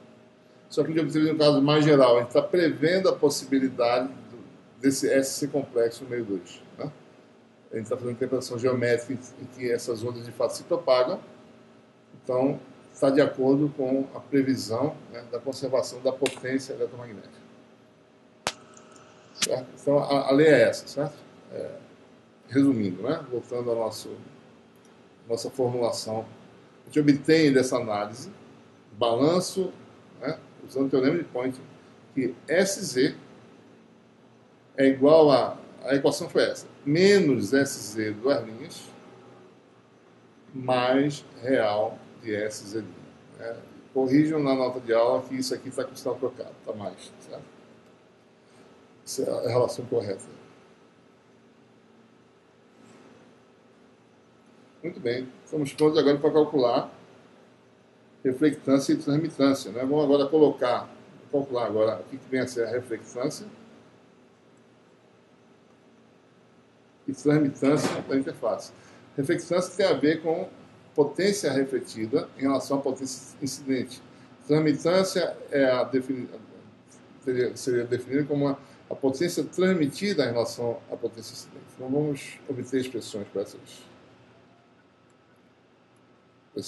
Só que, no caso mais geral, a gente está prevendo a possibilidade desse SC complexo no meio 2. Né? A gente está fazendo interpretação geométrica em que essas ondas de fato se propagam. Então, está de acordo com a previsão, né, da conservação da potência eletromagnética. Certo? Então, a lei é essa, certo? Resumindo, né, voltando à nossa formulação, a gente obtém dessa análise balanço, né, usando o teorema de Poynting, que SZ é igual a equação foi essa, menos SZ duas linhas, mais real de SZ'. Né? Corrijam na nota de aula que isso aqui está com o sinal trocado, está mais, certo? Essa é a relação correta. Muito bem, estamos prontos agora para calcular reflectância e transmitância. Né? Vamos agora calcular agora o que vem a ser a reflectância e transmitância da interface. Reflectância tem a ver com potência refletida em relação à potência incidente. Transmitância seria definida como a potência transmitida em relação à potência incidente. Então vamos obter expressões para esses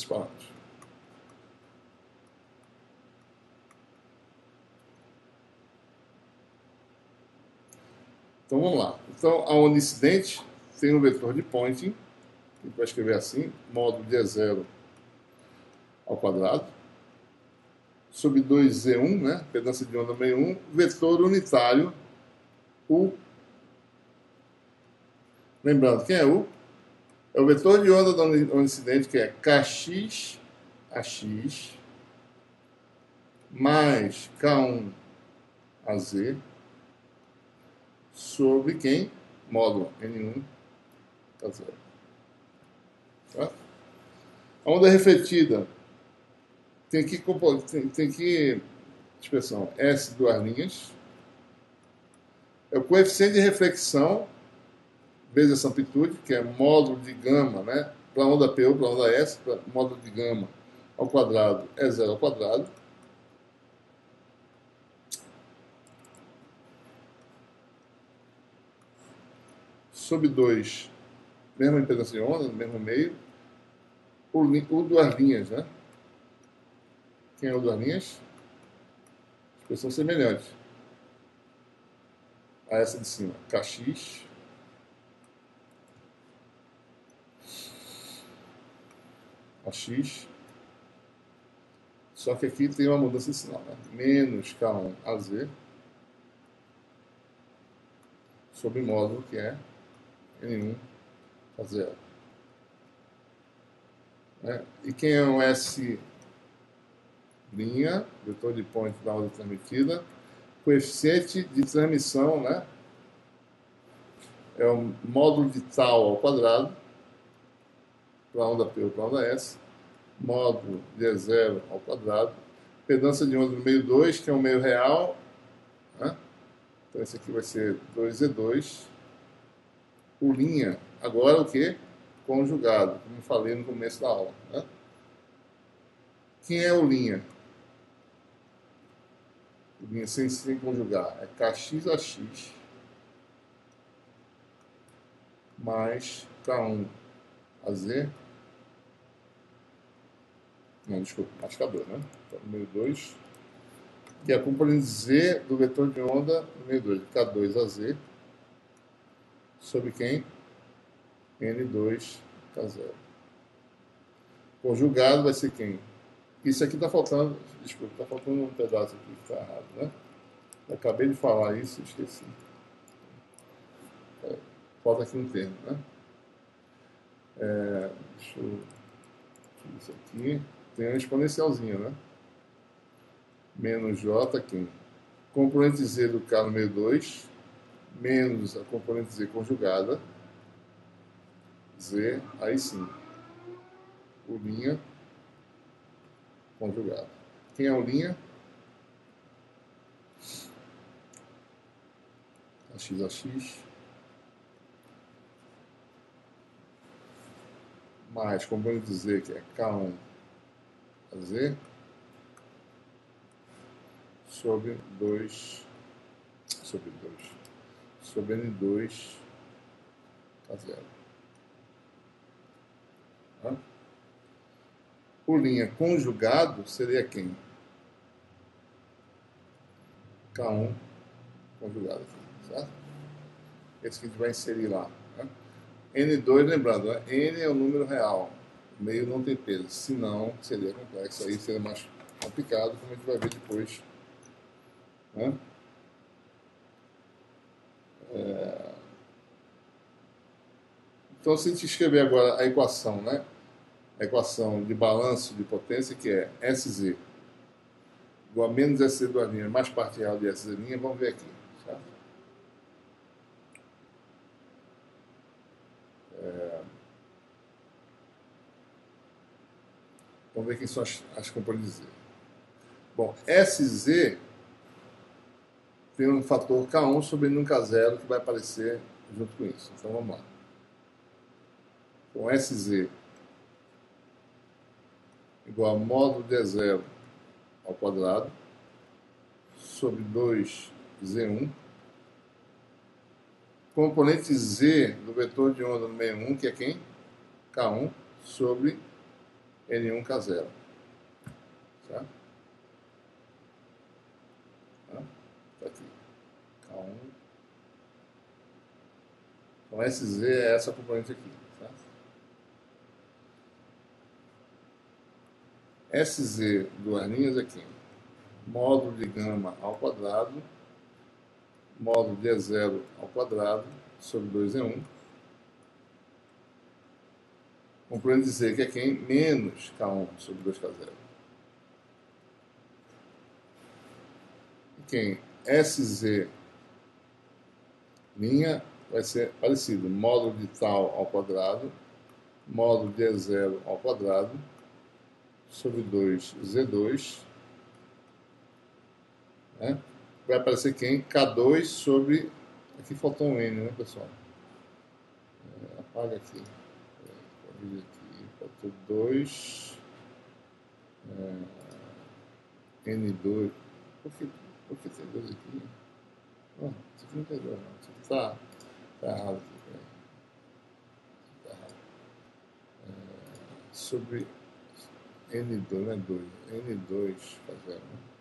parâmetros. Então vamos lá. Então a onda incidente tem um vetor de Poynting, a gente vai escrever assim, módulo de E0 ao quadrado, sobre 2Z1, né, impedância de onda meio 1, vetor unitário U. Lembrando, quem é U? É o vetor de onda da onda incidente, que é Kx AX mais K1 AZ sobre quem? Módulo N1 K0. Certo? A onda refletida tem que expressão S duas linhas, é o coeficiente de reflexão vezes essa amplitude, que é módulo de gama, né? Para onda P ou para onda S, para módulo de gama ao quadrado é 0 ao quadrado. Sobre 2, mesma impedância de onda, no mesmo meio. O duas linhas, né? Quem é o duas linhas? Expressão semelhante a essa de cima. Kx AX, só que aqui tem uma mudança de sinal, né? Menos K1 AZ sobre módulo que é N1 K0. Né? E quem é um S', vetor de Poynting da onda transmitida, coeficiente de transmissão, né? É o módulo de tal ao quadrado, para a onda P ou para a onda S, módulo de E0 ao quadrado, impedância de onda no meio 2, que é um meio real, né? Então esse aqui vai ser 2E2, o linha, agora o que? Conjugado, como falei no começo da aula. Né? Quem é o linha? O linha sem conjugar é Kx AX mais K1 AZ. Não, desculpa, mais K2, né? Então, no meio 2. Que é a componente Z do vetor de onda no meio 2, K2 AZ, sobre quem? N2 K0. Conjugado vai ser quem? Isso aqui está faltando, desculpa, está faltando um pedaço aqui que está errado, né? Eu acabei de falar isso e esqueci. falta aqui um termo, né? Deixa eu tirar isso aqui. Tem um exponencialzinho, né? Menos J aqui. Componente Z do K no meio 2, menos a componente Z conjugada, Z, aí sim, o linha conjugada. Quem é o linha? AX, mais componente Z, que é K1 a Z, sobre 2, sobre N2 K0. Tá? O linha conjugado seria quem? K1 conjugado aqui, certo? Esse que a gente vai inserir lá. Né? N2, lembrando, né? N é o número real, o meio não tem peso, senão seria complexo, aí seria mais complicado, como a gente vai ver depois. Né? Então, se a gente escrever agora a equação, né? A equação de balanço de potência, que é SZ igual a menos SZ duas linhas mais parte real de SZ linha, vamos ver aqui. Certo? Vamos ver quem são as componentes Z. Bom, SZ tem um fator K1 sobre N1 K0 que vai aparecer junto com isso. Então vamos lá. Com SZ igual a módulo de E0 ao quadrado sobre 2Z1. Componente Z do vetor de onda no meio 1, que é quem? K1 sobre N1 K0. Certo? Tá aqui. K1. Então SZ é essa componente aqui. Certo? SZ, duas linhas aqui. Módulo de gama ao quadrado, módulo de E0 ao quadrado, sobre 2E1. Componente Z, que é quem? Menos K1 sobre 2K0. E quem? SZ linha vai ser parecido. Módulo de tal ao quadrado, módulo de E0 ao quadrado, sobre 2Z2. Né? Vai aparecer quem? K2 sobre... Aqui faltou um N, né, pessoal? Apaga aqui. Aqui. Faltou 2. N2. Por que tem 2 aqui? Não, isso aqui não tem 2, não. Isso aqui tá errado aqui. Tá errado. Sobre N2, não é 2. N2 fazendo.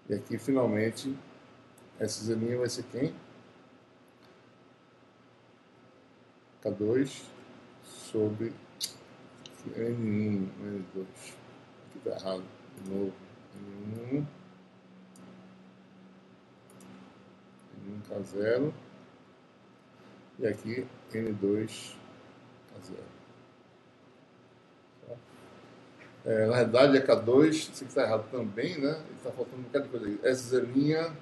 E aqui, finalmente, essa zelinha vai ser quem? K2 sobre N1, N2. Aqui tá errado. De novo. N1. N1 K0. E aqui N2 K0. Na realidade é K2, isso aqui está errado também, né? Está faltando um bocado de coisa aí. Essa zelinha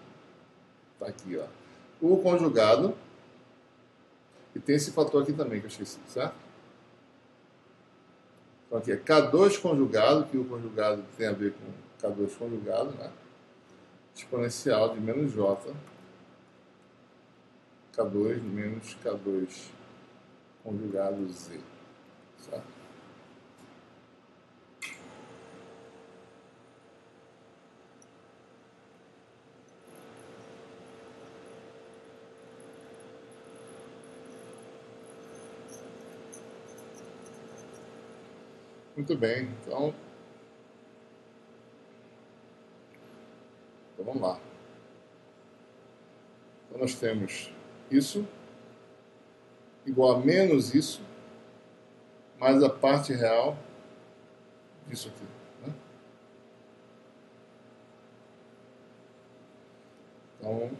está aqui, ó. O conjugado, e tem esse fator aqui também que eu esqueci, certo? Então aqui é K2 conjugado, que o conjugado tem a ver com K2 conjugado, né? Exponencial de menos J, K2 menos K2 conjugado Z, certo? Muito bem, então vamos lá. Então nós temos isso igual a menos isso, mais a parte real disso aqui. Né? Então,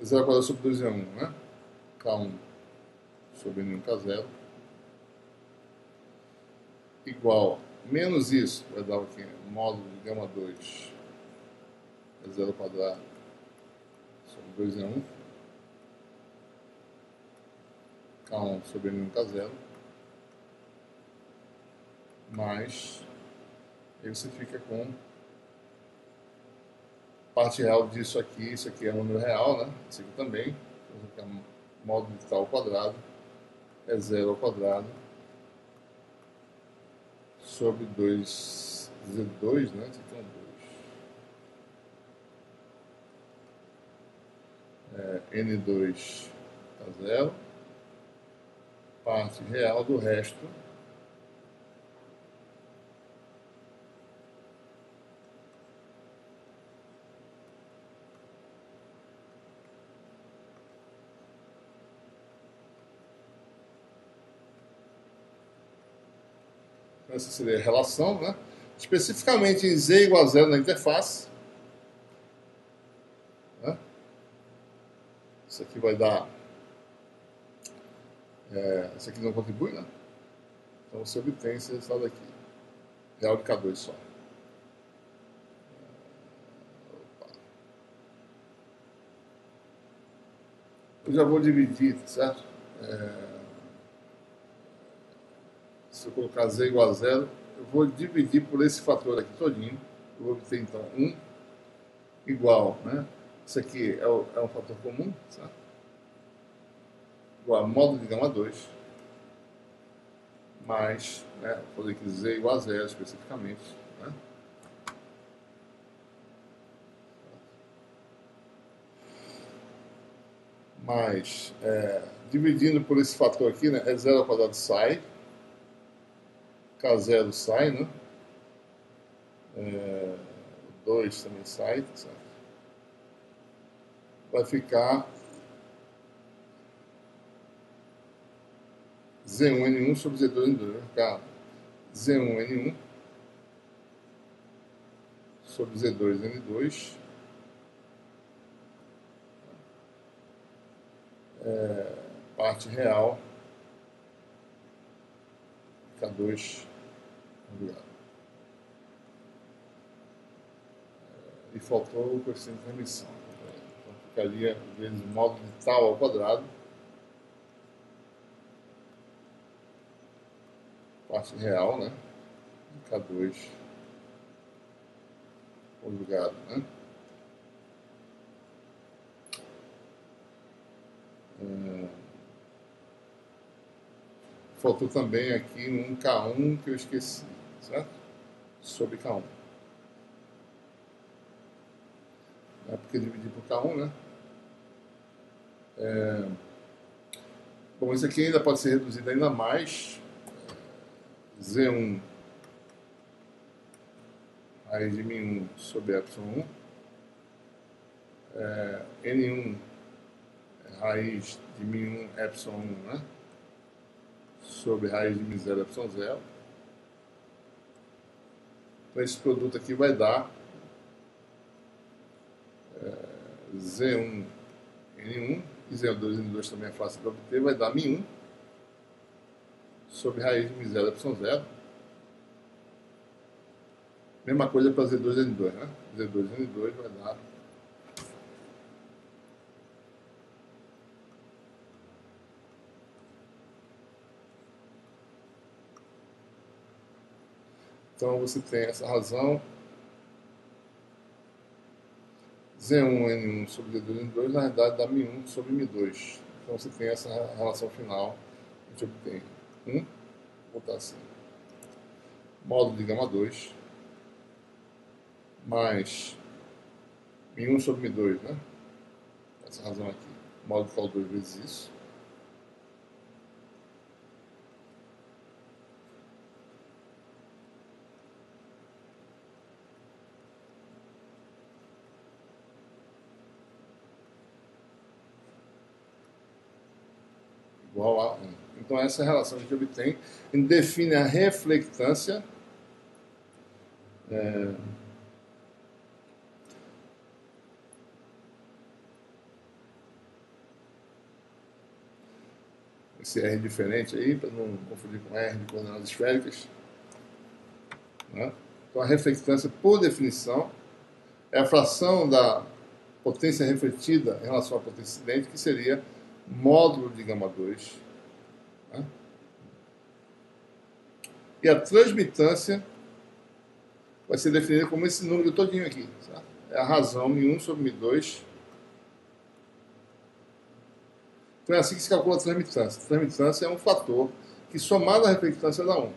0 ao quadrado sobre 2 é 1, né? K1 sobre N1 K0 igual menos isso, vai dar o quê? Módulo de gama 2 é 0 ao quadrado sobre 2 é 1 K1 sobre N1 K0 mais, aí você fica com parte real disso aqui, isso aqui é um número real, né? Isso aqui também, então, aqui é módulo de tal ao quadrado, é 0 ao quadrado, sobre 2Z2, né? Isso aqui é um 2. N2 tá 0, parte real do resto, essa seria a relação, né? Especificamente em Z igual a 0 na interface, né? Isso aqui vai dar, isso aqui não contribui, né? Então você obtém esse resultado aqui, real de K2 só. Eu já vou dividir, certo? Se eu colocar Z igual a 0, eu vou dividir por esse fator aqui todinho. Eu vou obter então 1 igual, né? Isso aqui é um fator comum, certo? Igual a módulo de gama 2 mais, né? Vou fazer aqui Z igual a 0 especificamente, né? Mais, dividindo por esse fator aqui, né? É 0 ao quadrado sai, K0 sai, né? 2 também sai, certo? Vai ficar Z1N1 sobre Z2N2. Vai ficar Z1N1 sobre Z2N2 parte real K2. Obrigado. E faltou o coeficiente de remissão. Então ficaria vezes módulo de tal ao quadrado, parte real, né? K2 conjugado, né? Faltou também aqui um K1 que eu esqueci, certo? Sobre K1. É porque dividir por K1, né? Bom, isso aqui ainda pode ser reduzido ainda mais. Z1 raiz de μ1 sobre ε1. N1 raiz de μ1 ε1, né? Sobre raiz de μ0 ε0. Então esse produto aqui vai dar Z1 N1 e Z2 N2 também é fácil de obter, vai dar μ1 sobre raiz de μ0 ε0. Mesma coisa para Z2 N2, né? Z2 N2 vai dar então você tem essa razão Z1N1 sobre Z2N2 na verdade dá μ1 sobre μ2. Então você tem essa relação final, a gente obtém 1, vou botar assim, módulo de gama 2 mais μ1 sobre μ2, né? Essa razão aqui, módulo de tal 2 vezes isso. Igual a 1. Então essa é a relação que a gente obtém. A gente define a reflectância esse R diferente aí, para não confundir com R de coordenadas esféricas. Né? Então, a reflectância, por definição, é a fração da potência refletida em relação à potência incidente, que seria módulo de γ2. Né? E a transmitância vai ser definida como esse número todinho aqui. Certo? É a razão μ1 sobre μ2. Então é assim que se calcula a transmitância. A transmitância é um fator que, somado à reflectância, dá 1.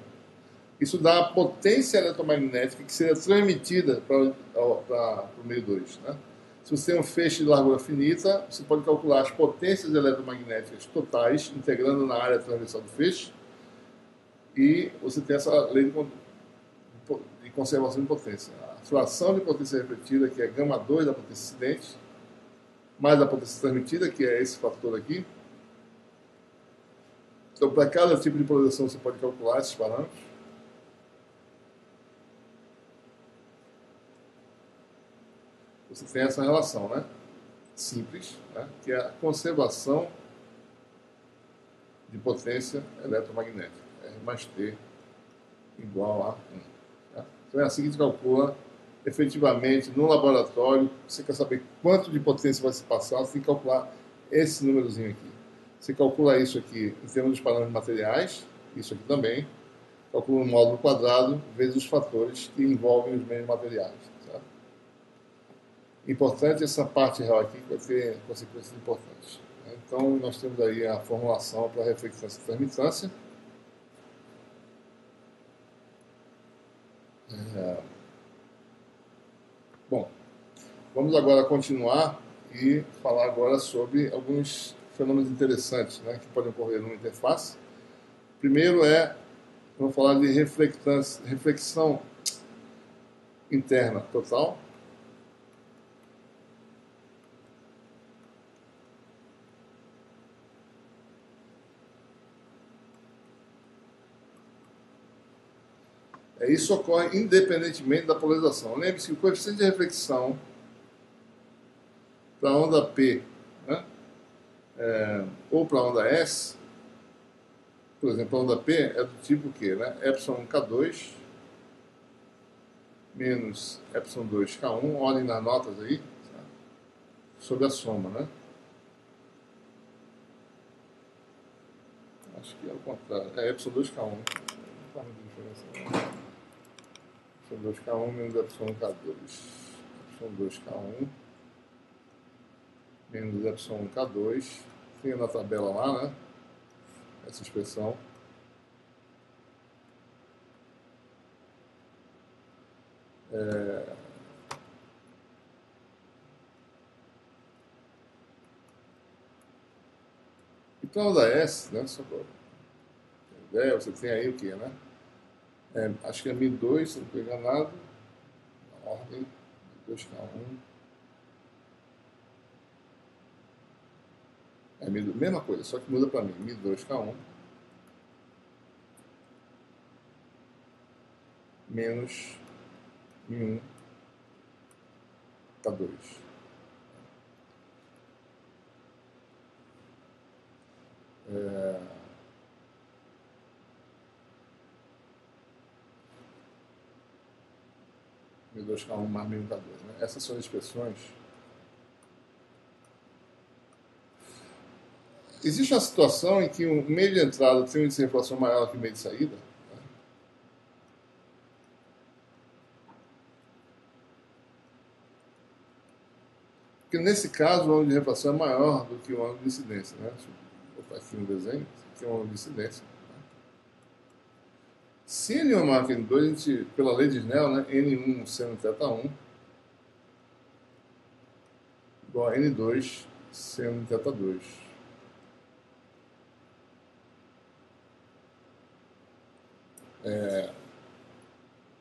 Isso dá a potência eletromagnética que seria transmitida para o meio 2. Né? Se você tem um feixe de largura finita, você pode calcular as potências eletromagnéticas totais, integrando na área transversal do feixe, e você tem essa lei de conservação de potência. A fração de potência refletida, que é γ2 da potência incidente, mais a potência transmitida, que é esse fator aqui. Então, para cada tipo de polarização, você pode calcular esses parâmetros. Você tem essa relação, né? Simples, né? Que é a conservação de potência eletromagnética. R mais T igual a 1. Tá? Então é assim que a gente calcula efetivamente no laboratório. Você quer saber quanto de potência vai se passar, você tem que calcular esse númerozinho aqui. Você calcula isso aqui em termos dos parâmetros materiais, isso aqui também. Calcula o módulo quadrado vezes os fatores que envolvem os meios materiais. Tá? Importante essa parte real aqui, que vai ter consequências importantes. Então, nós temos aí a formulação para a reflectância e transmitância. Bom, vamos agora continuar e falar agora sobre alguns fenômenos interessantes, né, que podem ocorrer numa interface. Primeiro vamos falar de reflexão interna total. Isso ocorre independentemente da polarização. Lembre-se que o coeficiente de reflexão para a onda P, né, ou para a onda S, por exemplo, a onda P é do tipo que, né, εK2 menos ε2K1, olhem nas notas aí, tá? Sobre a soma, né? Acho que é o contrário, é ε2K1. Não faz muita diferença, não. ε2K1 menos ε1K2. ε2K1 menos ε1K2. Tem na tabela lá, né? Essa expressão. Então, a onda S, né? Só para ter ideia, você tem aí o que, né? Acho que é μ2, se não estou enganado. Na ordem, μ2K1. Mesma coisa, só que muda para mim. μ2K1 menos μ1K2. μ2K1 mais μ1K2. Né? Essas são as expressões. Existe uma situação em que o meio de entrada tem um índice de reflação maior que o meio de saída. Né? Porque nesse caso o ângulo de refração é maior do que o ângulo de incidência. Né? Deixa eu botar aqui no desenho. Aqui é o ângulo de incidência. Né? Se N1 é maior que N2, a gente, pela lei de Snell, né? N1 seno θ1 igual a N2 seno θ2.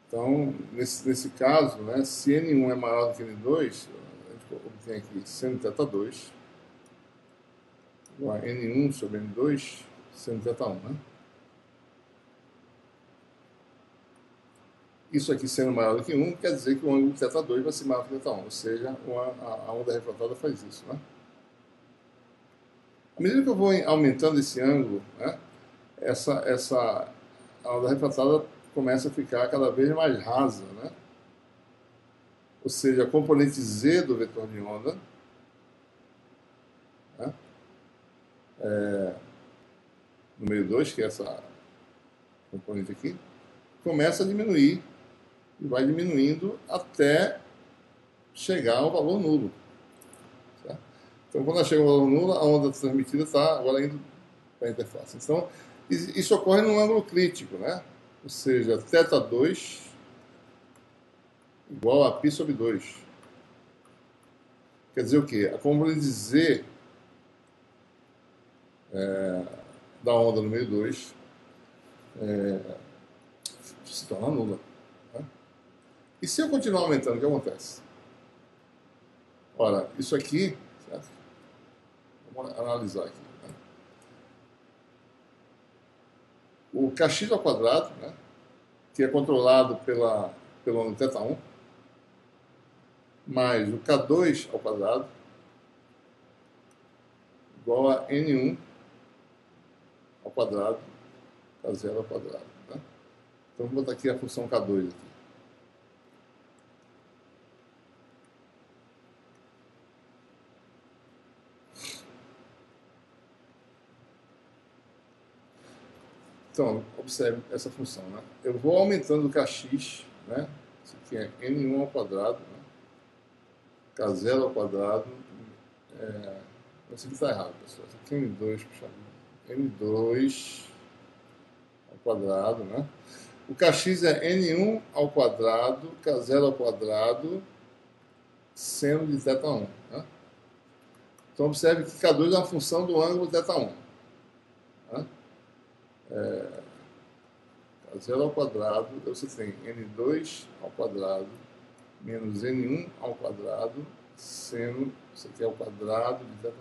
Então, nesse caso, né, se N1 é maior do que N2, a gente obtém aqui seno θ2 igual a N1 sobre N2 seno θ1. Né? Isso aqui sendo maior do que 1, quer dizer que o ângulo θ2 vai ser maior que θ1, ou seja, a onda refratada faz isso. Né? À medida que eu vou aumentando esse ângulo, né, a onda refratada começa a ficar cada vez mais rasa, né? Ou seja, a componente Z do vetor de onda, né, no meio 2, que é essa componente aqui, começa a diminuir e vai diminuindo até chegar ao valor nulo. Certo? Então, quando ela chega ao valor nulo, a onda transmitida está agora indo para a interface. Então, isso ocorre num ângulo crítico, né? Ou seja, θ2 igual a π sobre 2. Quer dizer o quê? A componente Z da onda no meio 2 se torna nula. Né? E se eu continuar aumentando, o que acontece? Ora, isso aqui, certo? Vamos analisar aqui. Né? O kx ao quadrado, né, que é controlado pelo ângulo θ1, mais o k2 ao quadrado, igual a n1 ao quadrado, k0 ao quadrado. Né? Então, vou botar aqui a função k2 aqui. Então, observe essa função. Né? Eu vou aumentando o kx, né? Isso aqui é n1 ao quadrado, né? k0 ao quadrado. Isso aqui está errado, pessoal. Isso aqui é n2, puxa vida. n2 ao quadrado, né? O kx é n1 ao quadrado, k0 ao quadrado, seno de θ1. Né? Então, observe que k2 é uma função do ângulo θ1. Né? K0 ao quadrado, você tem n2 ao quadrado menos n1 ao quadrado seno, isso aqui é o quadrado de θ1.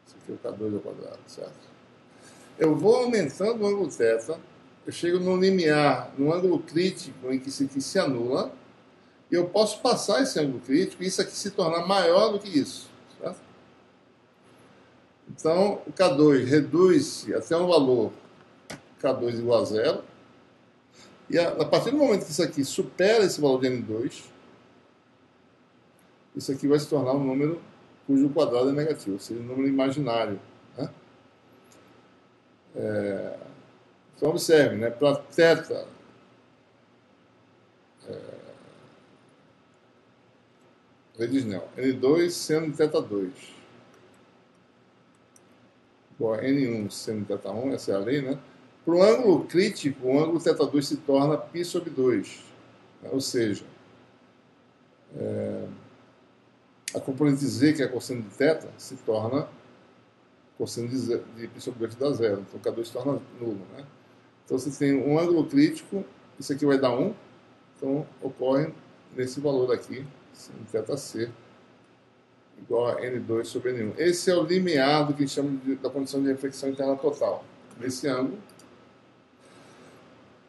Isso aqui é o k2 ao quadrado, certo? Eu vou aumentando o ângulo θ, eu chego no limiar, no ângulo crítico em que isso aqui se anula, e eu posso passar esse ângulo crítico e isso aqui se tornar maior do que isso, certo? Então, o K2 reduz-se até um valor K2 igual a zero. E a partir do momento que isso aqui supera esse valor de N2, isso aqui vai se tornar um número cujo quadrado é negativo, ou seja, um número imaginário. Né? Então, observe, né? Para θ, N2 seno de θ2 igual a N1 seno de θ1, essa é a lei, né? Para o ângulo crítico, o ângulo θ2 se torna π sobre 2. Né? Ou seja, a componente z, que é a cosseno de θ, se torna cosseno de π sobre 2 que dá zero. Então, K2 se torna nulo. Né? Então, você tem um ângulo crítico, isso aqui vai dar 1. Então, ocorre nesse valor aqui, seno de θc, igual a N2 sobre N1. Esse é o limiar do que a gente chama da condição de reflexão interna total. Nesse ângulo,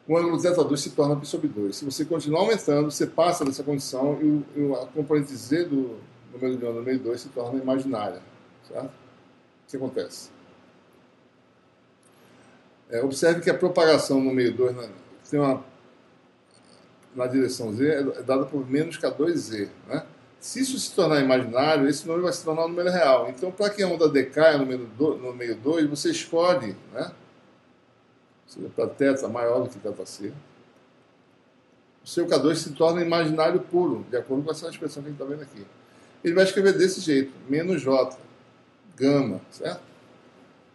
o ângulo θ2 se torna π sobre 2. Se você continuar aumentando, você passa dessa condição e a componente z do número de onda no meio 2 se torna imaginária. Certo? O que acontece? Observe que a propagação no meio 2 na direção z é dada por menos K2z. Né? Se isso se tornar imaginário, esse número vai se tornar um número real. Então, para que a onda decaia no meio 2, você escolhe, né? Ou seja, para θ maior do que θc, o seu K2 se torna imaginário puro, de acordo com essa expressão que a gente está vendo aqui. Ele vai escrever desse jeito, menos J, gama, certo?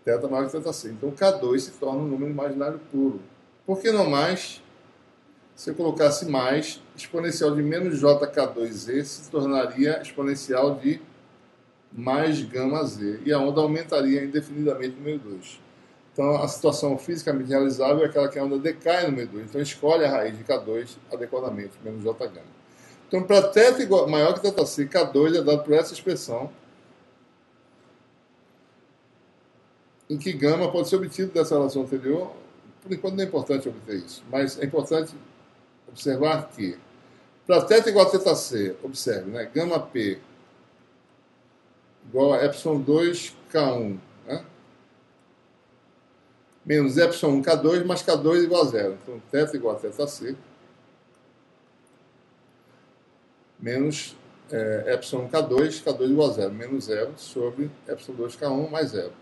θ maior que θc. Então, o K2 se torna um número imaginário puro. Por que não mais? Se eu colocasse mais, exponencial de menos jk2z se tornaria exponencial de mais gama z. E a onda aumentaria indefinidamente no meio 2. Então, a situação fisicamente realizável é aquela que a onda decai no meio 2. Então, escolhe a raiz de K2 adequadamente, menos j gama. Então, para θ maior que θc, K2 é dado por essa expressão, em que gama pode ser obtido dessa relação anterior. Por enquanto não é importante obter isso, mas é importante observar que, para θ igual a θc, observe, né, gama P igual a epsilon2 K1, né? Menos epsilon1 K2 mais K2 igual a zero. Então, θ igual a θc menos epsilon K2, K2 igual a zero, menos zero sobre epsilon2 K1 mais zero.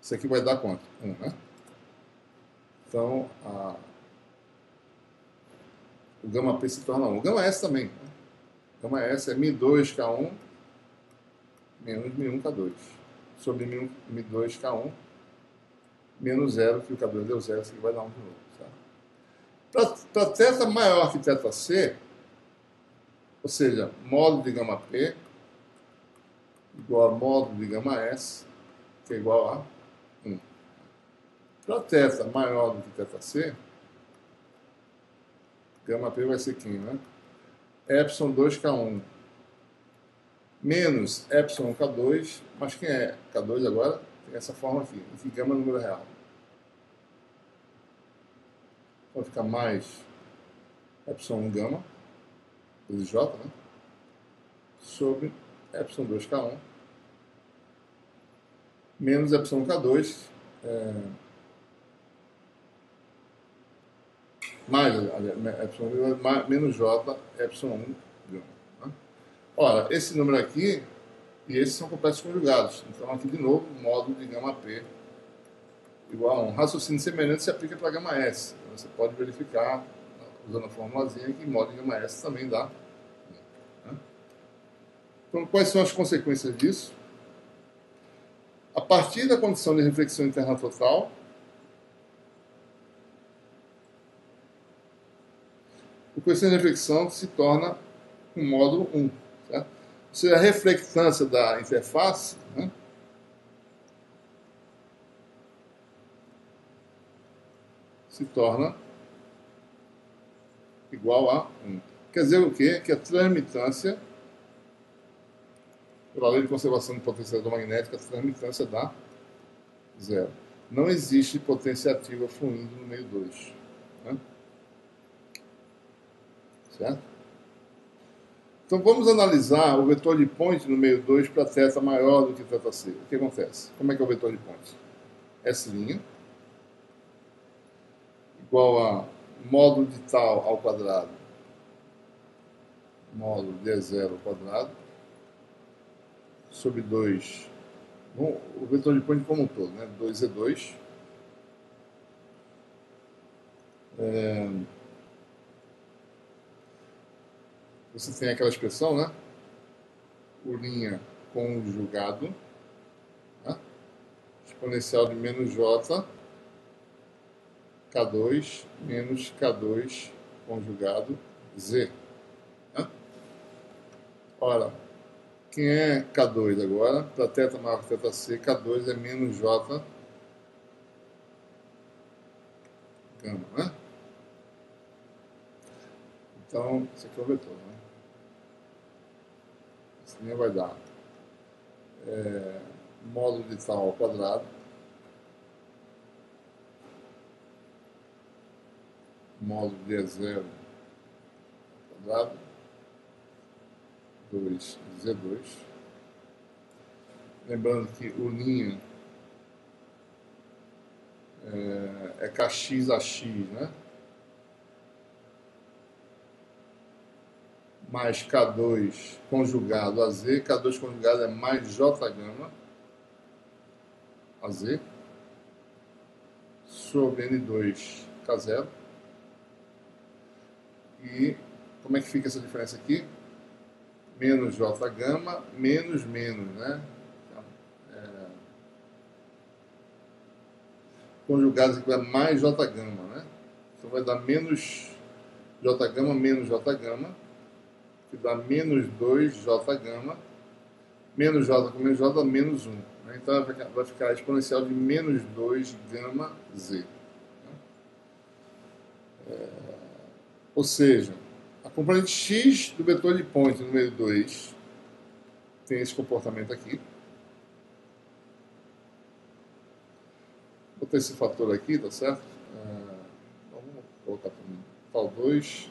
Isso aqui vai dar quanto? 1, né? Então, o gama P se torna 1. O gama S também. Né? O gama S é μ2K1 menos μ1K2 sobre μ2K1 menos zero, que o K2 deu zero, isso aqui vai dar 1 de novo. Para θ maior que θc, ou seja, módulo de gama P igual a módulo de gama S, que é igual a 1. Para θ maior do que θc, gama P vai ser quem, né? Epsilon 2K1 menos epsilon K2, mas quem é K2 agora? Tem essa forma aqui, em que gama é número real. Então fica mais epsilon 1 gama, vezes J, né? Sobre epsilon 2K1 menos epsilon K2, mais epsilon menos J, epsilon 1 gama. Né? Ora, esse número aqui e esses são complexos conjugados. Então aqui de novo, o módulo de gama P igual a 1. Raciocínio semelhante se aplica para gama S. Então, você pode verificar, usando a formulazinha, que módulo de gama S também dá. Né? Então, quais são as consequências disso? A partir da condição de reflexão interna total, o coeficiente de reflexão se torna um módulo 1. Certo? Ou seja, a reflectância da interface, né, se torna igual a 1. Quer dizer o quê? Que a transmitância, pela lei de conservação de potência eletromagnética, a transmitância dá zero. Não existe potência ativa fluindo no meio 2. Né? Certo? Então vamos analisar o vetor de point no meio 2 para θ maior do que θc. O que acontece? Como é que é o vetor de point? S' igual a módulo de tal ao quadrado, módulo de E0 ao quadrado, sobre 2, bom, o vetor de point como um todo, né? 2E2, você tem aquela expressão, né? O linha conjugado, né? Exponencial de menos J, K2 menos K2 conjugado Z. Né? Ora, quem é K2 agora? Para θ maior que θc, K2 é menos J gama, né? Então, isso aqui é o vetor, né? Essa linha vai dar módulo de tal ao quadrado, módulo de E0 ao quadrado, 2Z2. Lembrando que o linha é Kx a x, né? Mais K2 conjugado a Z. K2 conjugado é mais J gama a Z sobre N2 K0. E como é que fica essa diferença aqui? Menos J gama, menos, né? Conjugados aqui vai mais J gama, né? Então vai dar menos J gama, menos J gama, que dá menos 2J gama, menos J com menos J dá menos 1. Né? Então vai ficar a exponencial de menos 2 gama Z. Ou seja, a componente x do vetor de point número 2 tem esse comportamento aqui. Vou botar esse fator aqui, tá certo? Vamos colocar também. Tal 2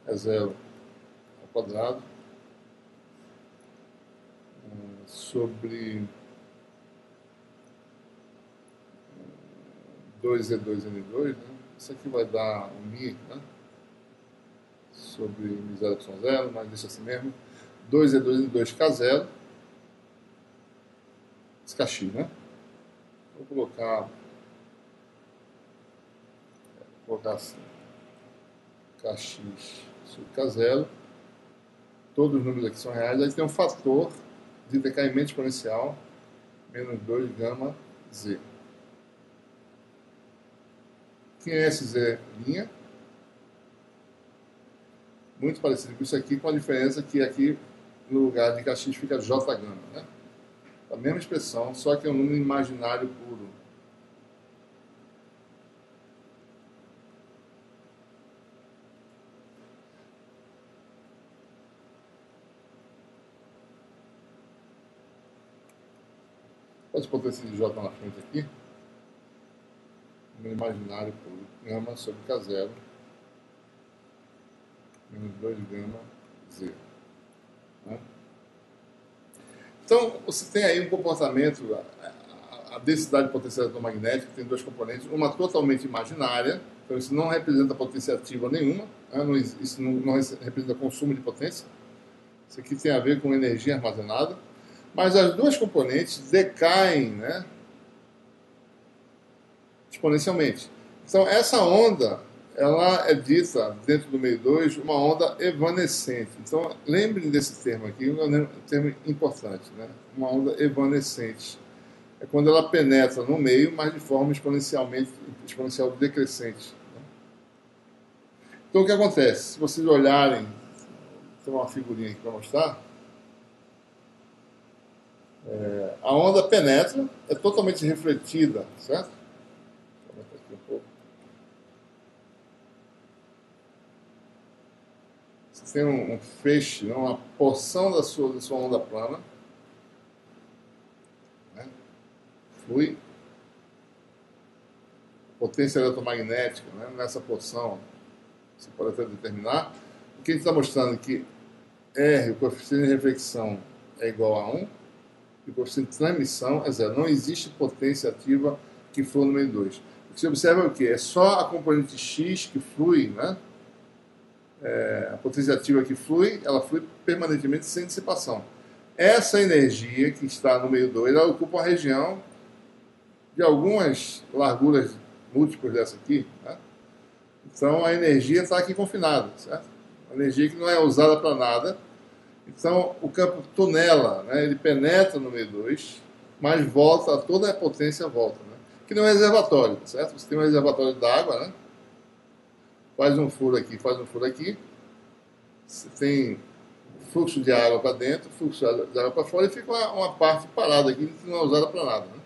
é 0 ao quadrado sobre 2E2N2, né? Isso aqui vai dar um Mi, né? Sobre Mi0Y0, mas deixa assim mesmo. 2E2N2K0, esse Kx, né? Vou colocar assim, Kx sobre K0, todos os números aqui são reais, aí tem um fator de decaimento exponencial, menos 2 gama Z. Quem é esse Z'? Muito parecido com isso aqui, com a diferença que aqui, no lugar de Kx, fica J gama, né? A mesma expressão, só que é um número imaginário puro. Pode botar esse J na frente aqui. Número imaginário puro. Gama sobre K0. Menos 2 gama Z. Né? Então, você tem aí um comportamento, a densidade potencial eletromagnética tem dois componentes, uma totalmente imaginária, então isso não representa potência ativa nenhuma, né? Isso não representa consumo de potência, isso aqui tem a ver com energia armazenada, mas as duas componentes decaem, né, exponencialmente. Então, essa onda, ela é dita, dentro do meio 2, uma onda evanescente. Então, lembrem desse termo aqui, um termo importante, né? Uma onda evanescente. É quando ela penetra no meio, mas de forma exponencial decrescente. Né? Então, o que acontece? Se vocês olharem, tem uma figurinha aqui para mostrar, a onda penetra, é totalmente refletida, certo? Vou aumentar aqui um pouco. Você tem um feixe, né, uma porção da sua onda plana, né? Flui. Potência eletromagnética, né, nessa porção, você pode até determinar. O que a gente está mostrando é que R, o coeficiente de reflexão, é igual a 1, e o coeficiente de transmissão é 0. Não existe potência ativa que flua no meio 2. O que você observa é o quê? É só a componente X que flui, né? A potência ativa que flui, ela flui permanentemente sem dissipação. Essa energia que está no meio 2, ela ocupa uma região de algumas larguras múltiplas dessa aqui, né? Então a energia está aqui confinada, certo? Uma energia que não é usada para nada. Então o campo tunela, né? Ele penetra no meio 2, mas volta, toda a potência volta, né? Que não é reservatório, certo? Você tem um reservatório d'água, né? Faz um furo aqui, você tem fluxo de água para dentro, fluxo de água para fora, e fica uma parte parada aqui que não é usada para nada, né?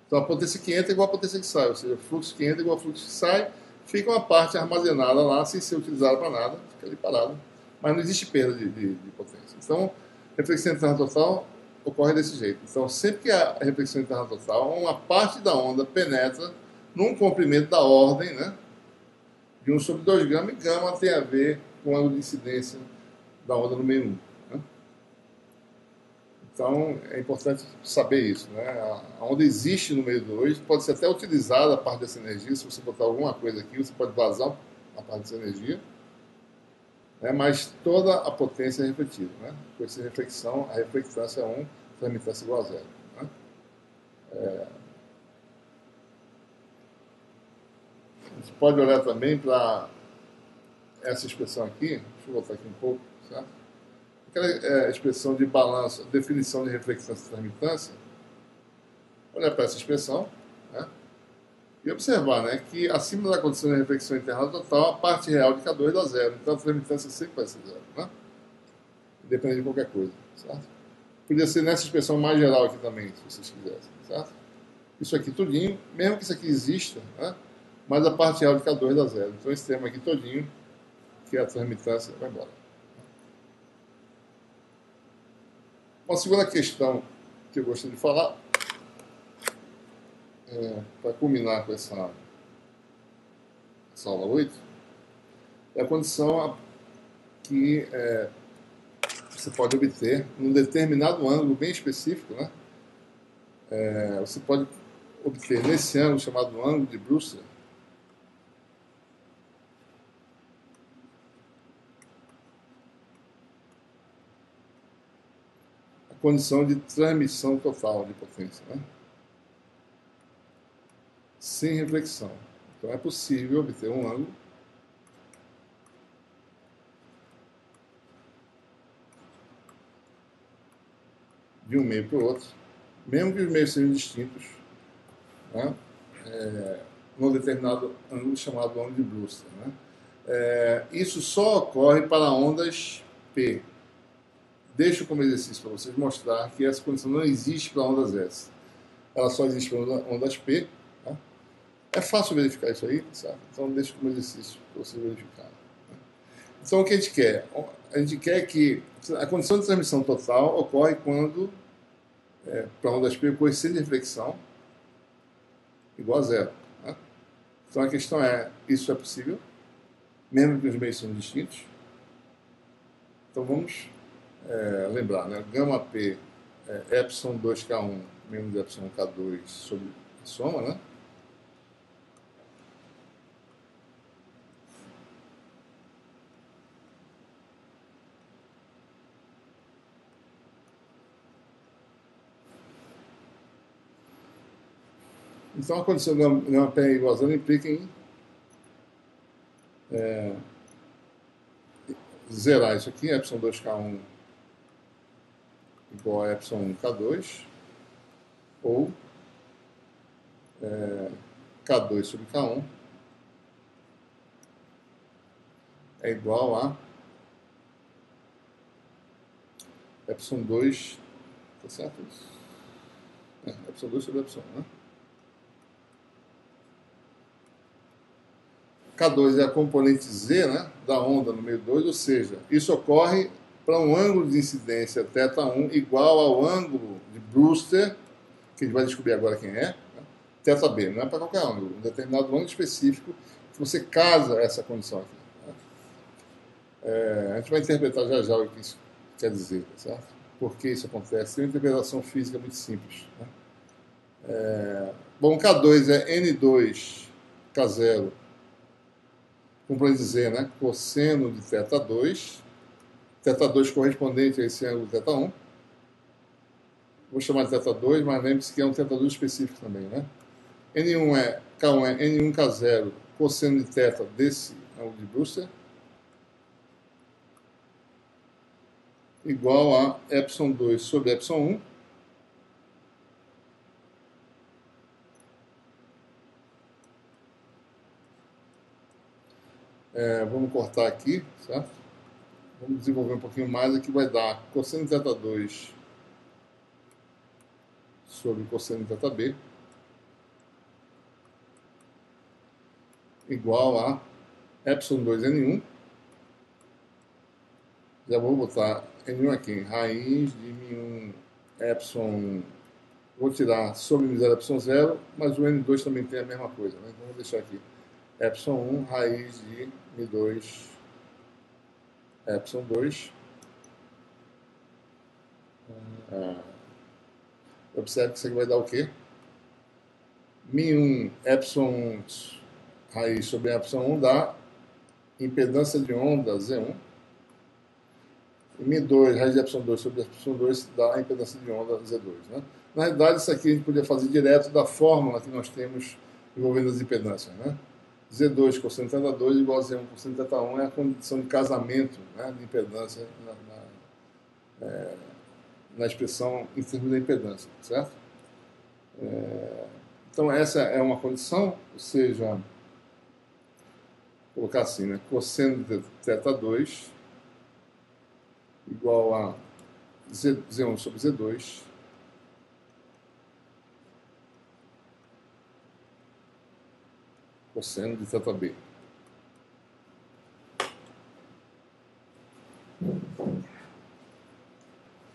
Então a potência que entra é igual a potência que sai, ou seja, o fluxo que entra é igual ao fluxo que sai, fica uma parte armazenada lá sem ser utilizada para nada, fica ali parada, mas não existe perda de potência. Então, reflexão interna total ocorre desse jeito. Então, sempre que há reflexão interna total, uma parte da onda penetra num comprimento da ordem, né, de 1 sobre 2 gama, e gama tem a ver com o ângulo de incidência da onda no meio 1. Né? Então, é importante saber isso, né? A onda existe no meio 2, pode ser até utilizada a parte dessa energia. Se você botar alguma coisa aqui, você pode vazar a parte dessa energia, né? Mas toda a potência é refletida, né? Com essa reflexão, a reflectância é 1, a transmitância é igual a 0. Né? A gente pode olhar também para essa expressão aqui, deixa eu voltar aqui um pouco, certo? Aquela expressão de balanço, definição de reflexância e transmitância, olhar para essa expressão, né, e observar, né, que acima da condição de reflexão interna total, a parte real de K2 dá 0. Então a transmitância sempre vai ser 0, né? Independente de qualquer coisa, certo? Podia ser nessa expressão mais geral aqui também, se vocês quisessem, certo? Isso aqui tudinho, mesmo que isso aqui exista, né, mas a parte real de K2 dá 0. Então esse termo aqui todinho, que é a transmitância, vai embora. Uma segunda questão que eu gostaria de falar, para culminar com essa aula 8, é a condição que você pode obter um determinado ângulo bem específico, né? Você pode obter nesse ângulo chamado ângulo de Brewster a condição de transmissão total de potência, né? Sem reflexão. Então é possível obter um ângulo de um meio para o outro, mesmo que os meios sejam distintos, né? Num determinado ângulo chamado ângulo de Brewster, né? Isso só ocorre para ondas P. Deixo como exercício para vocês mostrar que essa condição não existe para ondas S. Ela só existe para ondas P. Tá? É fácil verificar isso aí, certo? Então deixo como exercício para vocês verificarem. Então o que a gente quer? A gente quer que a condição de transmissão total ocorre quando, para ondas P, o coeficiente de reflexão igual a zero. Né? Então a questão é, isso é possível, mesmo que os meios sejam distintos? Então vamos lembrar, né? Gama P é epsilon 2K1 menos epsilon K2 sobre a soma, né? Então a condição de gama P igual a zero implica em zerar isso aqui, epsilon 2K1 igual a epsilon K2, ou K2 sobre K1 é igual a epsilon 2, tá certo isso? Epsilon 2 sobre epsilon, né? K2 é a componente Z, né, da onda no meio 2, ou seja, isso ocorre para um ângulo de incidência θ1 igual ao ângulo de Brewster, que a gente vai descobrir agora quem é, né, θB, não é para qualquer ângulo, um determinado ângulo específico, que você casa essa condição aqui. Né. A gente vai interpretar já o que isso quer dizer, tá certo? Por que isso acontece? Tem uma interpretação física muito simples. Né. Bom, K2 é N2K0 componente Z, né? Cosseno de θ2, θ2 correspondente a esse ângulo θ1. Vou chamar de θ2, mas lembre-se que é um θ2 específico também, né? K1 é N1K0 cosseno de θ desse ângulo de Brewster, igual a epsilon 2 sobre epsilon 1. Vamos cortar aqui, certo? Vamos desenvolver um pouquinho mais, aqui vai dar cosseno de θ2 sobre cosseno de θB igual a epsilon 2 N1. Já vou botar N1 aqui, raiz de μ1 epsilon, vou tirar sobre μ0 epsilon 0, mas o N2 também tem a mesma coisa, né? Então vou deixar aqui epsilon 1 raiz de μ2 epsilon 2. Observe que isso aqui vai dar o quê? μ1 epsilon 1 raiz sobre epsilon 1 dá impedância de onda Z1. E μ2 raiz de epsilon 2 sobre epsilon 2 dá impedância de onda Z2. Né? Na realidade, isso aqui a gente podia fazer direto da fórmula que nós temos envolvendo as impedâncias. Né? Z2 cosseno de θ2 igual a Z1 cosseno de θ1 é a condição de casamento, né, de impedância na expressão em termos da impedância, certo? Então essa é uma condição, ou seja, vou colocar assim, né, cosseno de θ2 igual a Z1 sobre Z2 cosseno de θB.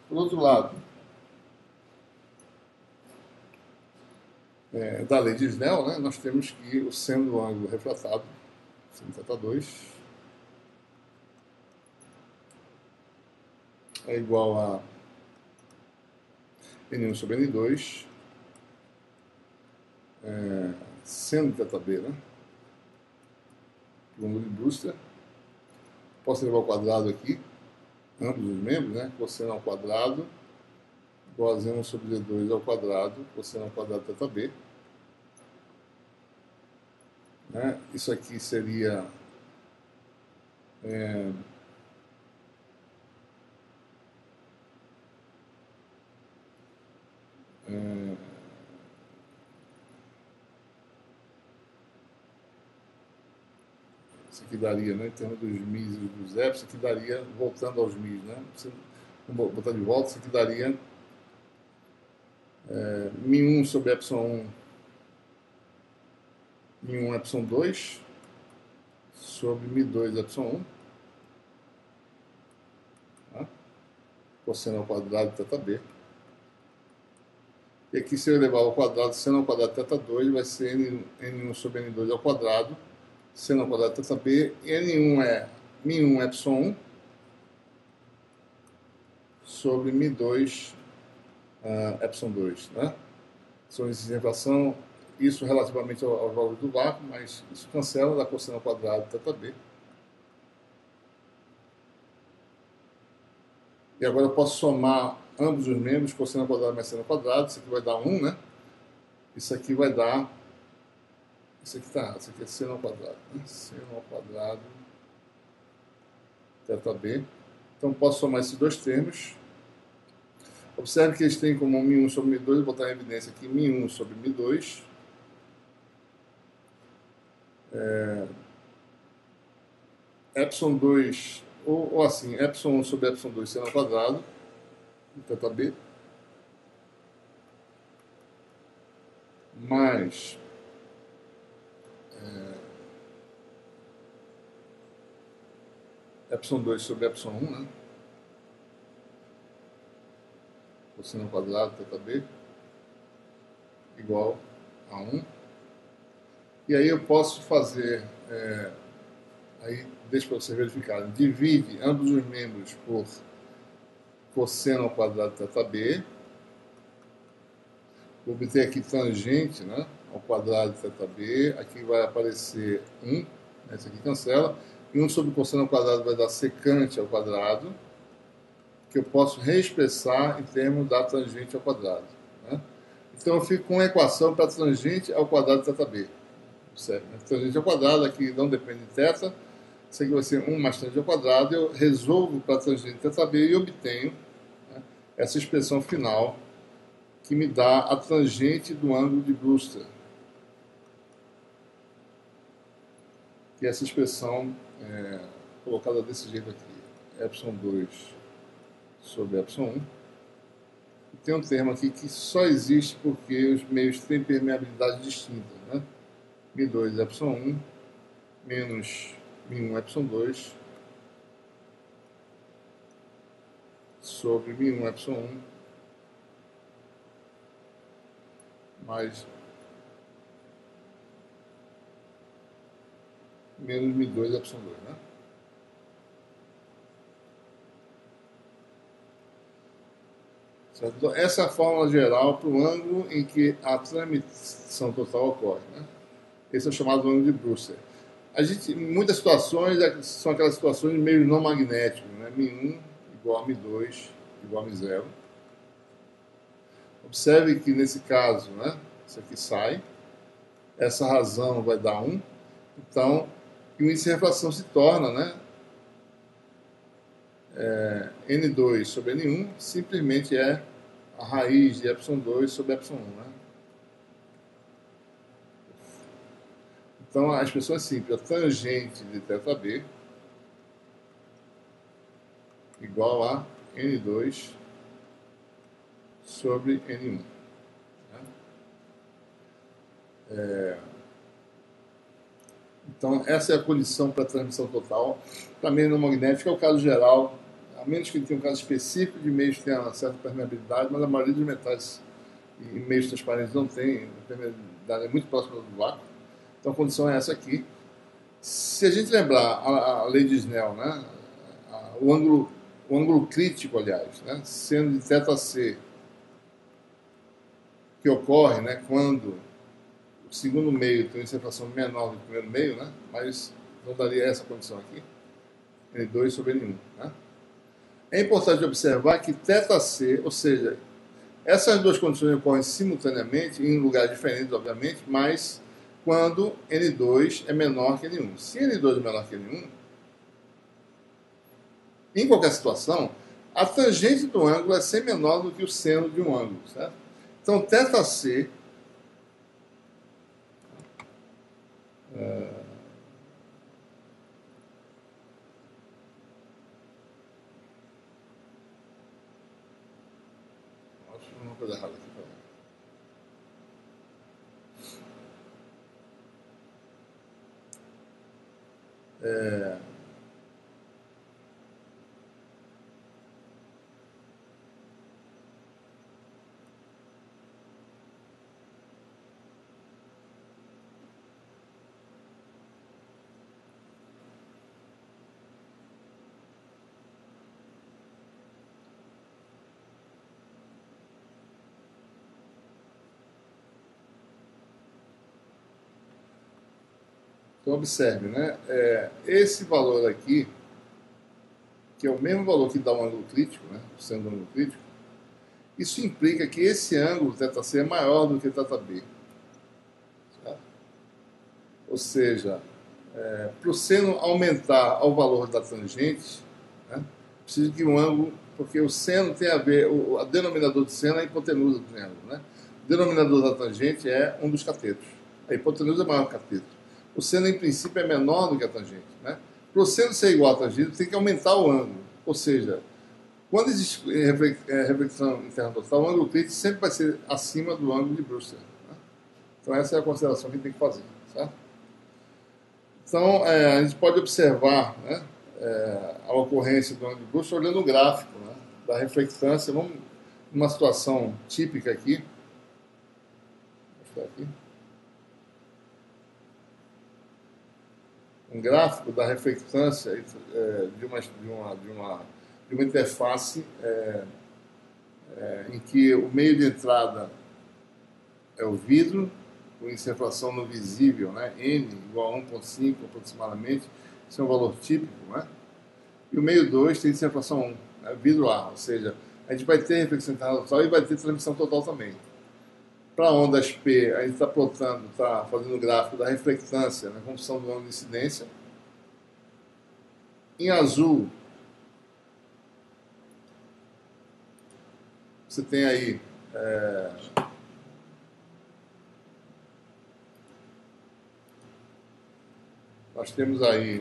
Por outro lado, da lei de Snell, né, nós temos que o seno do ângulo refratado, seno θ2, é igual a N1 sobre N2, seno de θB, né? O ângulo de Brewster. Posso levar ao quadrado aqui, ambos os membros, né? Cosseno ao quadrado, igual a Z1 sobre Z2 ao quadrado, cosseno ao quadrado θB. Né? Isso aqui seria isso aqui daria, né, em termos dos mis e dos epsilon, isso aqui daria, voltando aos mis, né? Vamos botar de volta, isso aqui daria μ1 sobre epsilon 1, μ1 epsilon 2 sobre μ2 epsilon 1, tá? Cosseno ao quadrado de θB. E aqui, se eu levar ao quadrado, seno ao quadrado de θ2, vai ser N1 sobre N2 ao quadrado, seno ao quadrado de θB, e N1 é μ1 epsilon 1 sobre μ2 epsilon 2, né? São esses em relação, isso relativamente ao valor do vácuo, mas isso cancela da cosseno ao quadrado de θB. E agora eu posso somar ambos os membros, cosseno ao quadrado mais seno ao quadrado, isso aqui vai dar 1, né? Isso aqui vai dar, isso aqui é seno ao quadrado, né? Seno ao quadrado θB. Então posso somar esses dois termos. Observe que eles têm como μ1 sobre μ2, vou botar em evidência aqui μ1 sobre μ2. Epsilon 2, ou assim, epsilon 1 sobre epsilon 2 seno ao quadrado, θB, mais epsilon 2 sobre epsilon 1, né? Cosseno ao quadrado, θB, igual a 1. E aí eu posso fazer, aí deixa para vocês verificarem, divide ambos os membros por cosseno ao quadrado de θB. Vou obter aqui tangente, né, ao quadrado de θB. Aqui vai aparecer 1, né, isso aqui cancela. E 1 sobre cosseno ao quadrado vai dar secante ao quadrado, que eu posso reexpressar em termos da tangente ao quadrado, né? Então eu fico com a equação para tangente ao quadrado de θB. Certo? Tangente ao quadrado aqui não depende de θ. Isso aqui vai ser 1 mais tangente ao quadrado. Eu resolvo para tangente de θB e obtenho, né, essa expressão final que me dá a tangente do ângulo de Brewster. E essa expressão colocada desse jeito aqui, epsilon 2 sobre epsilon 1. E tem um termo aqui que só existe porque os meios têm permeabilidade distinta, né? μ2 epsilon 1 menos μ1 epsilon 2 sobre μ1 epsilon 1 mais menos μ2 epsilon 2, né? Certo? Então, essa é a fórmula geral para o ângulo em que a transmissão total ocorre, né? Esse é o chamado ângulo de Brewster. Em muitas situações, são aquelas situações de meios não magnéticos, né? μ1 igual a μ2 igual a μ0. Observe que nesse caso, né, isso aqui sai, essa razão vai dar 1, então, e o índice de refração se torna, né, N2 sobre N1, simplesmente é a raiz de epsilon 2 sobre epsilon 1, né? Então a expressão é simples, a tangente de θB igual a N2 sobre N1. Né? Então essa é a condição para a transmissão total. Para meio não magnético é o caso geral, a menos que ele tenha um caso específico de meios que tenha uma certa permeabilidade, mas a maioria dos metais e meios transparentes não tem, a permeabilidade é muito próxima do vácuo. Então a condição é essa aqui. Se a gente lembrar a lei de Snell, né, o ângulo o ângulo crítico, aliás, né, seno de θc, que ocorre, né, quando o segundo meio tem uma inserção menor do que o primeiro meio, né, mas não daria essa condição aqui, N2 sobre N1. Né? É importante observar que θc, ou seja, essas duas condições ocorrem simultaneamente, em lugares diferentes, obviamente, mas quando N2 é menor que N1. Se N2 é menor que N1, em qualquer situação, a tangente do ângulo é sempre menor do que o seno de um ângulo, certo? Então, θc acho uma coisa errada aqui. Então, observe, né? Esse valor aqui, que é o mesmo valor que dá o ângulo crítico, né? O seno do ângulo crítico, isso implica que esse ângulo θc é maior do que θb. Certo? Ou seja, para o seno aumentar ao valor da tangente, né, precisa que um ângulo, porque o seno tem a ver, o denominador do seno é a hipotenusa do triângulo. Né? O denominador da tangente é um dos catetos. A hipotenusa é maior que o cateto. O seno, em princípio, é menor do que a tangente. Né? Para o seno ser igual à tangente, tem que aumentar o ângulo. Ou seja, quando existe reflexão interna total, o ângulo crítico sempre vai ser acima do ângulo de Brewster. Né? Então, essa é a consideração que tem que fazer. Certo? Então, a gente pode observar, né, a ocorrência do ângulo de Brewster olhando o gráfico, né, da reflectância. Vamos numa situação típica aqui. Vou mostrar aqui. Um gráfico da reflectância de uma interface em que o meio de entrada é o vidro, com inserção no visível, né? N igual a 1,5 aproximadamente, isso é um valor típico, né? E o meio 2 tem inserção 1, né? Vidro A, ou seja, a gente vai ter reflexão interna total e vai ter transmissão total também. Para ondas P, a gente está plotando, está fazendo o gráfico da reflectância na função do ângulo de incidência. Em azul, você tem aí nós temos aí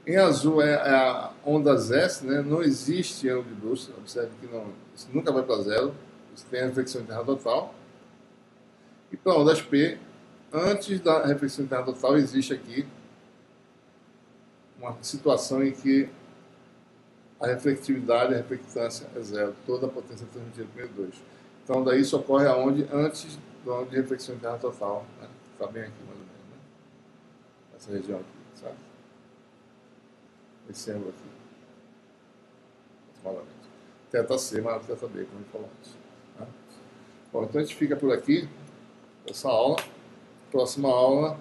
em azul é a ondas S, né? Não existe ângulo de Brewster, observe que não, isso nunca vai para zero, isso tem a reflexão interna total. E para ondas P, antes da reflexão interna total, existe aqui uma situação em que a reflectividade, a reflectância é zero, toda a potência transmitida por meio 2. Então, daí isso ocorre aonde? Antes do ângulo de reflexão interna total, né? Está bem aqui, mais ou menos, né? Essa região aqui, certo? Esse ângulo aqui. θc maior que θb, como a gente falou antes. Né? Bom, então a gente fica por aqui, essa aula. Próxima aula,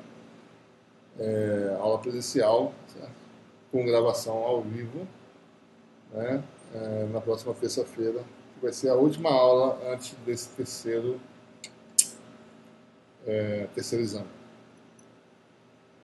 aula presencial, certo? Com gravação ao vivo, né? Na próxima terça-feira, que vai ser a última aula antes desse terceiro exame.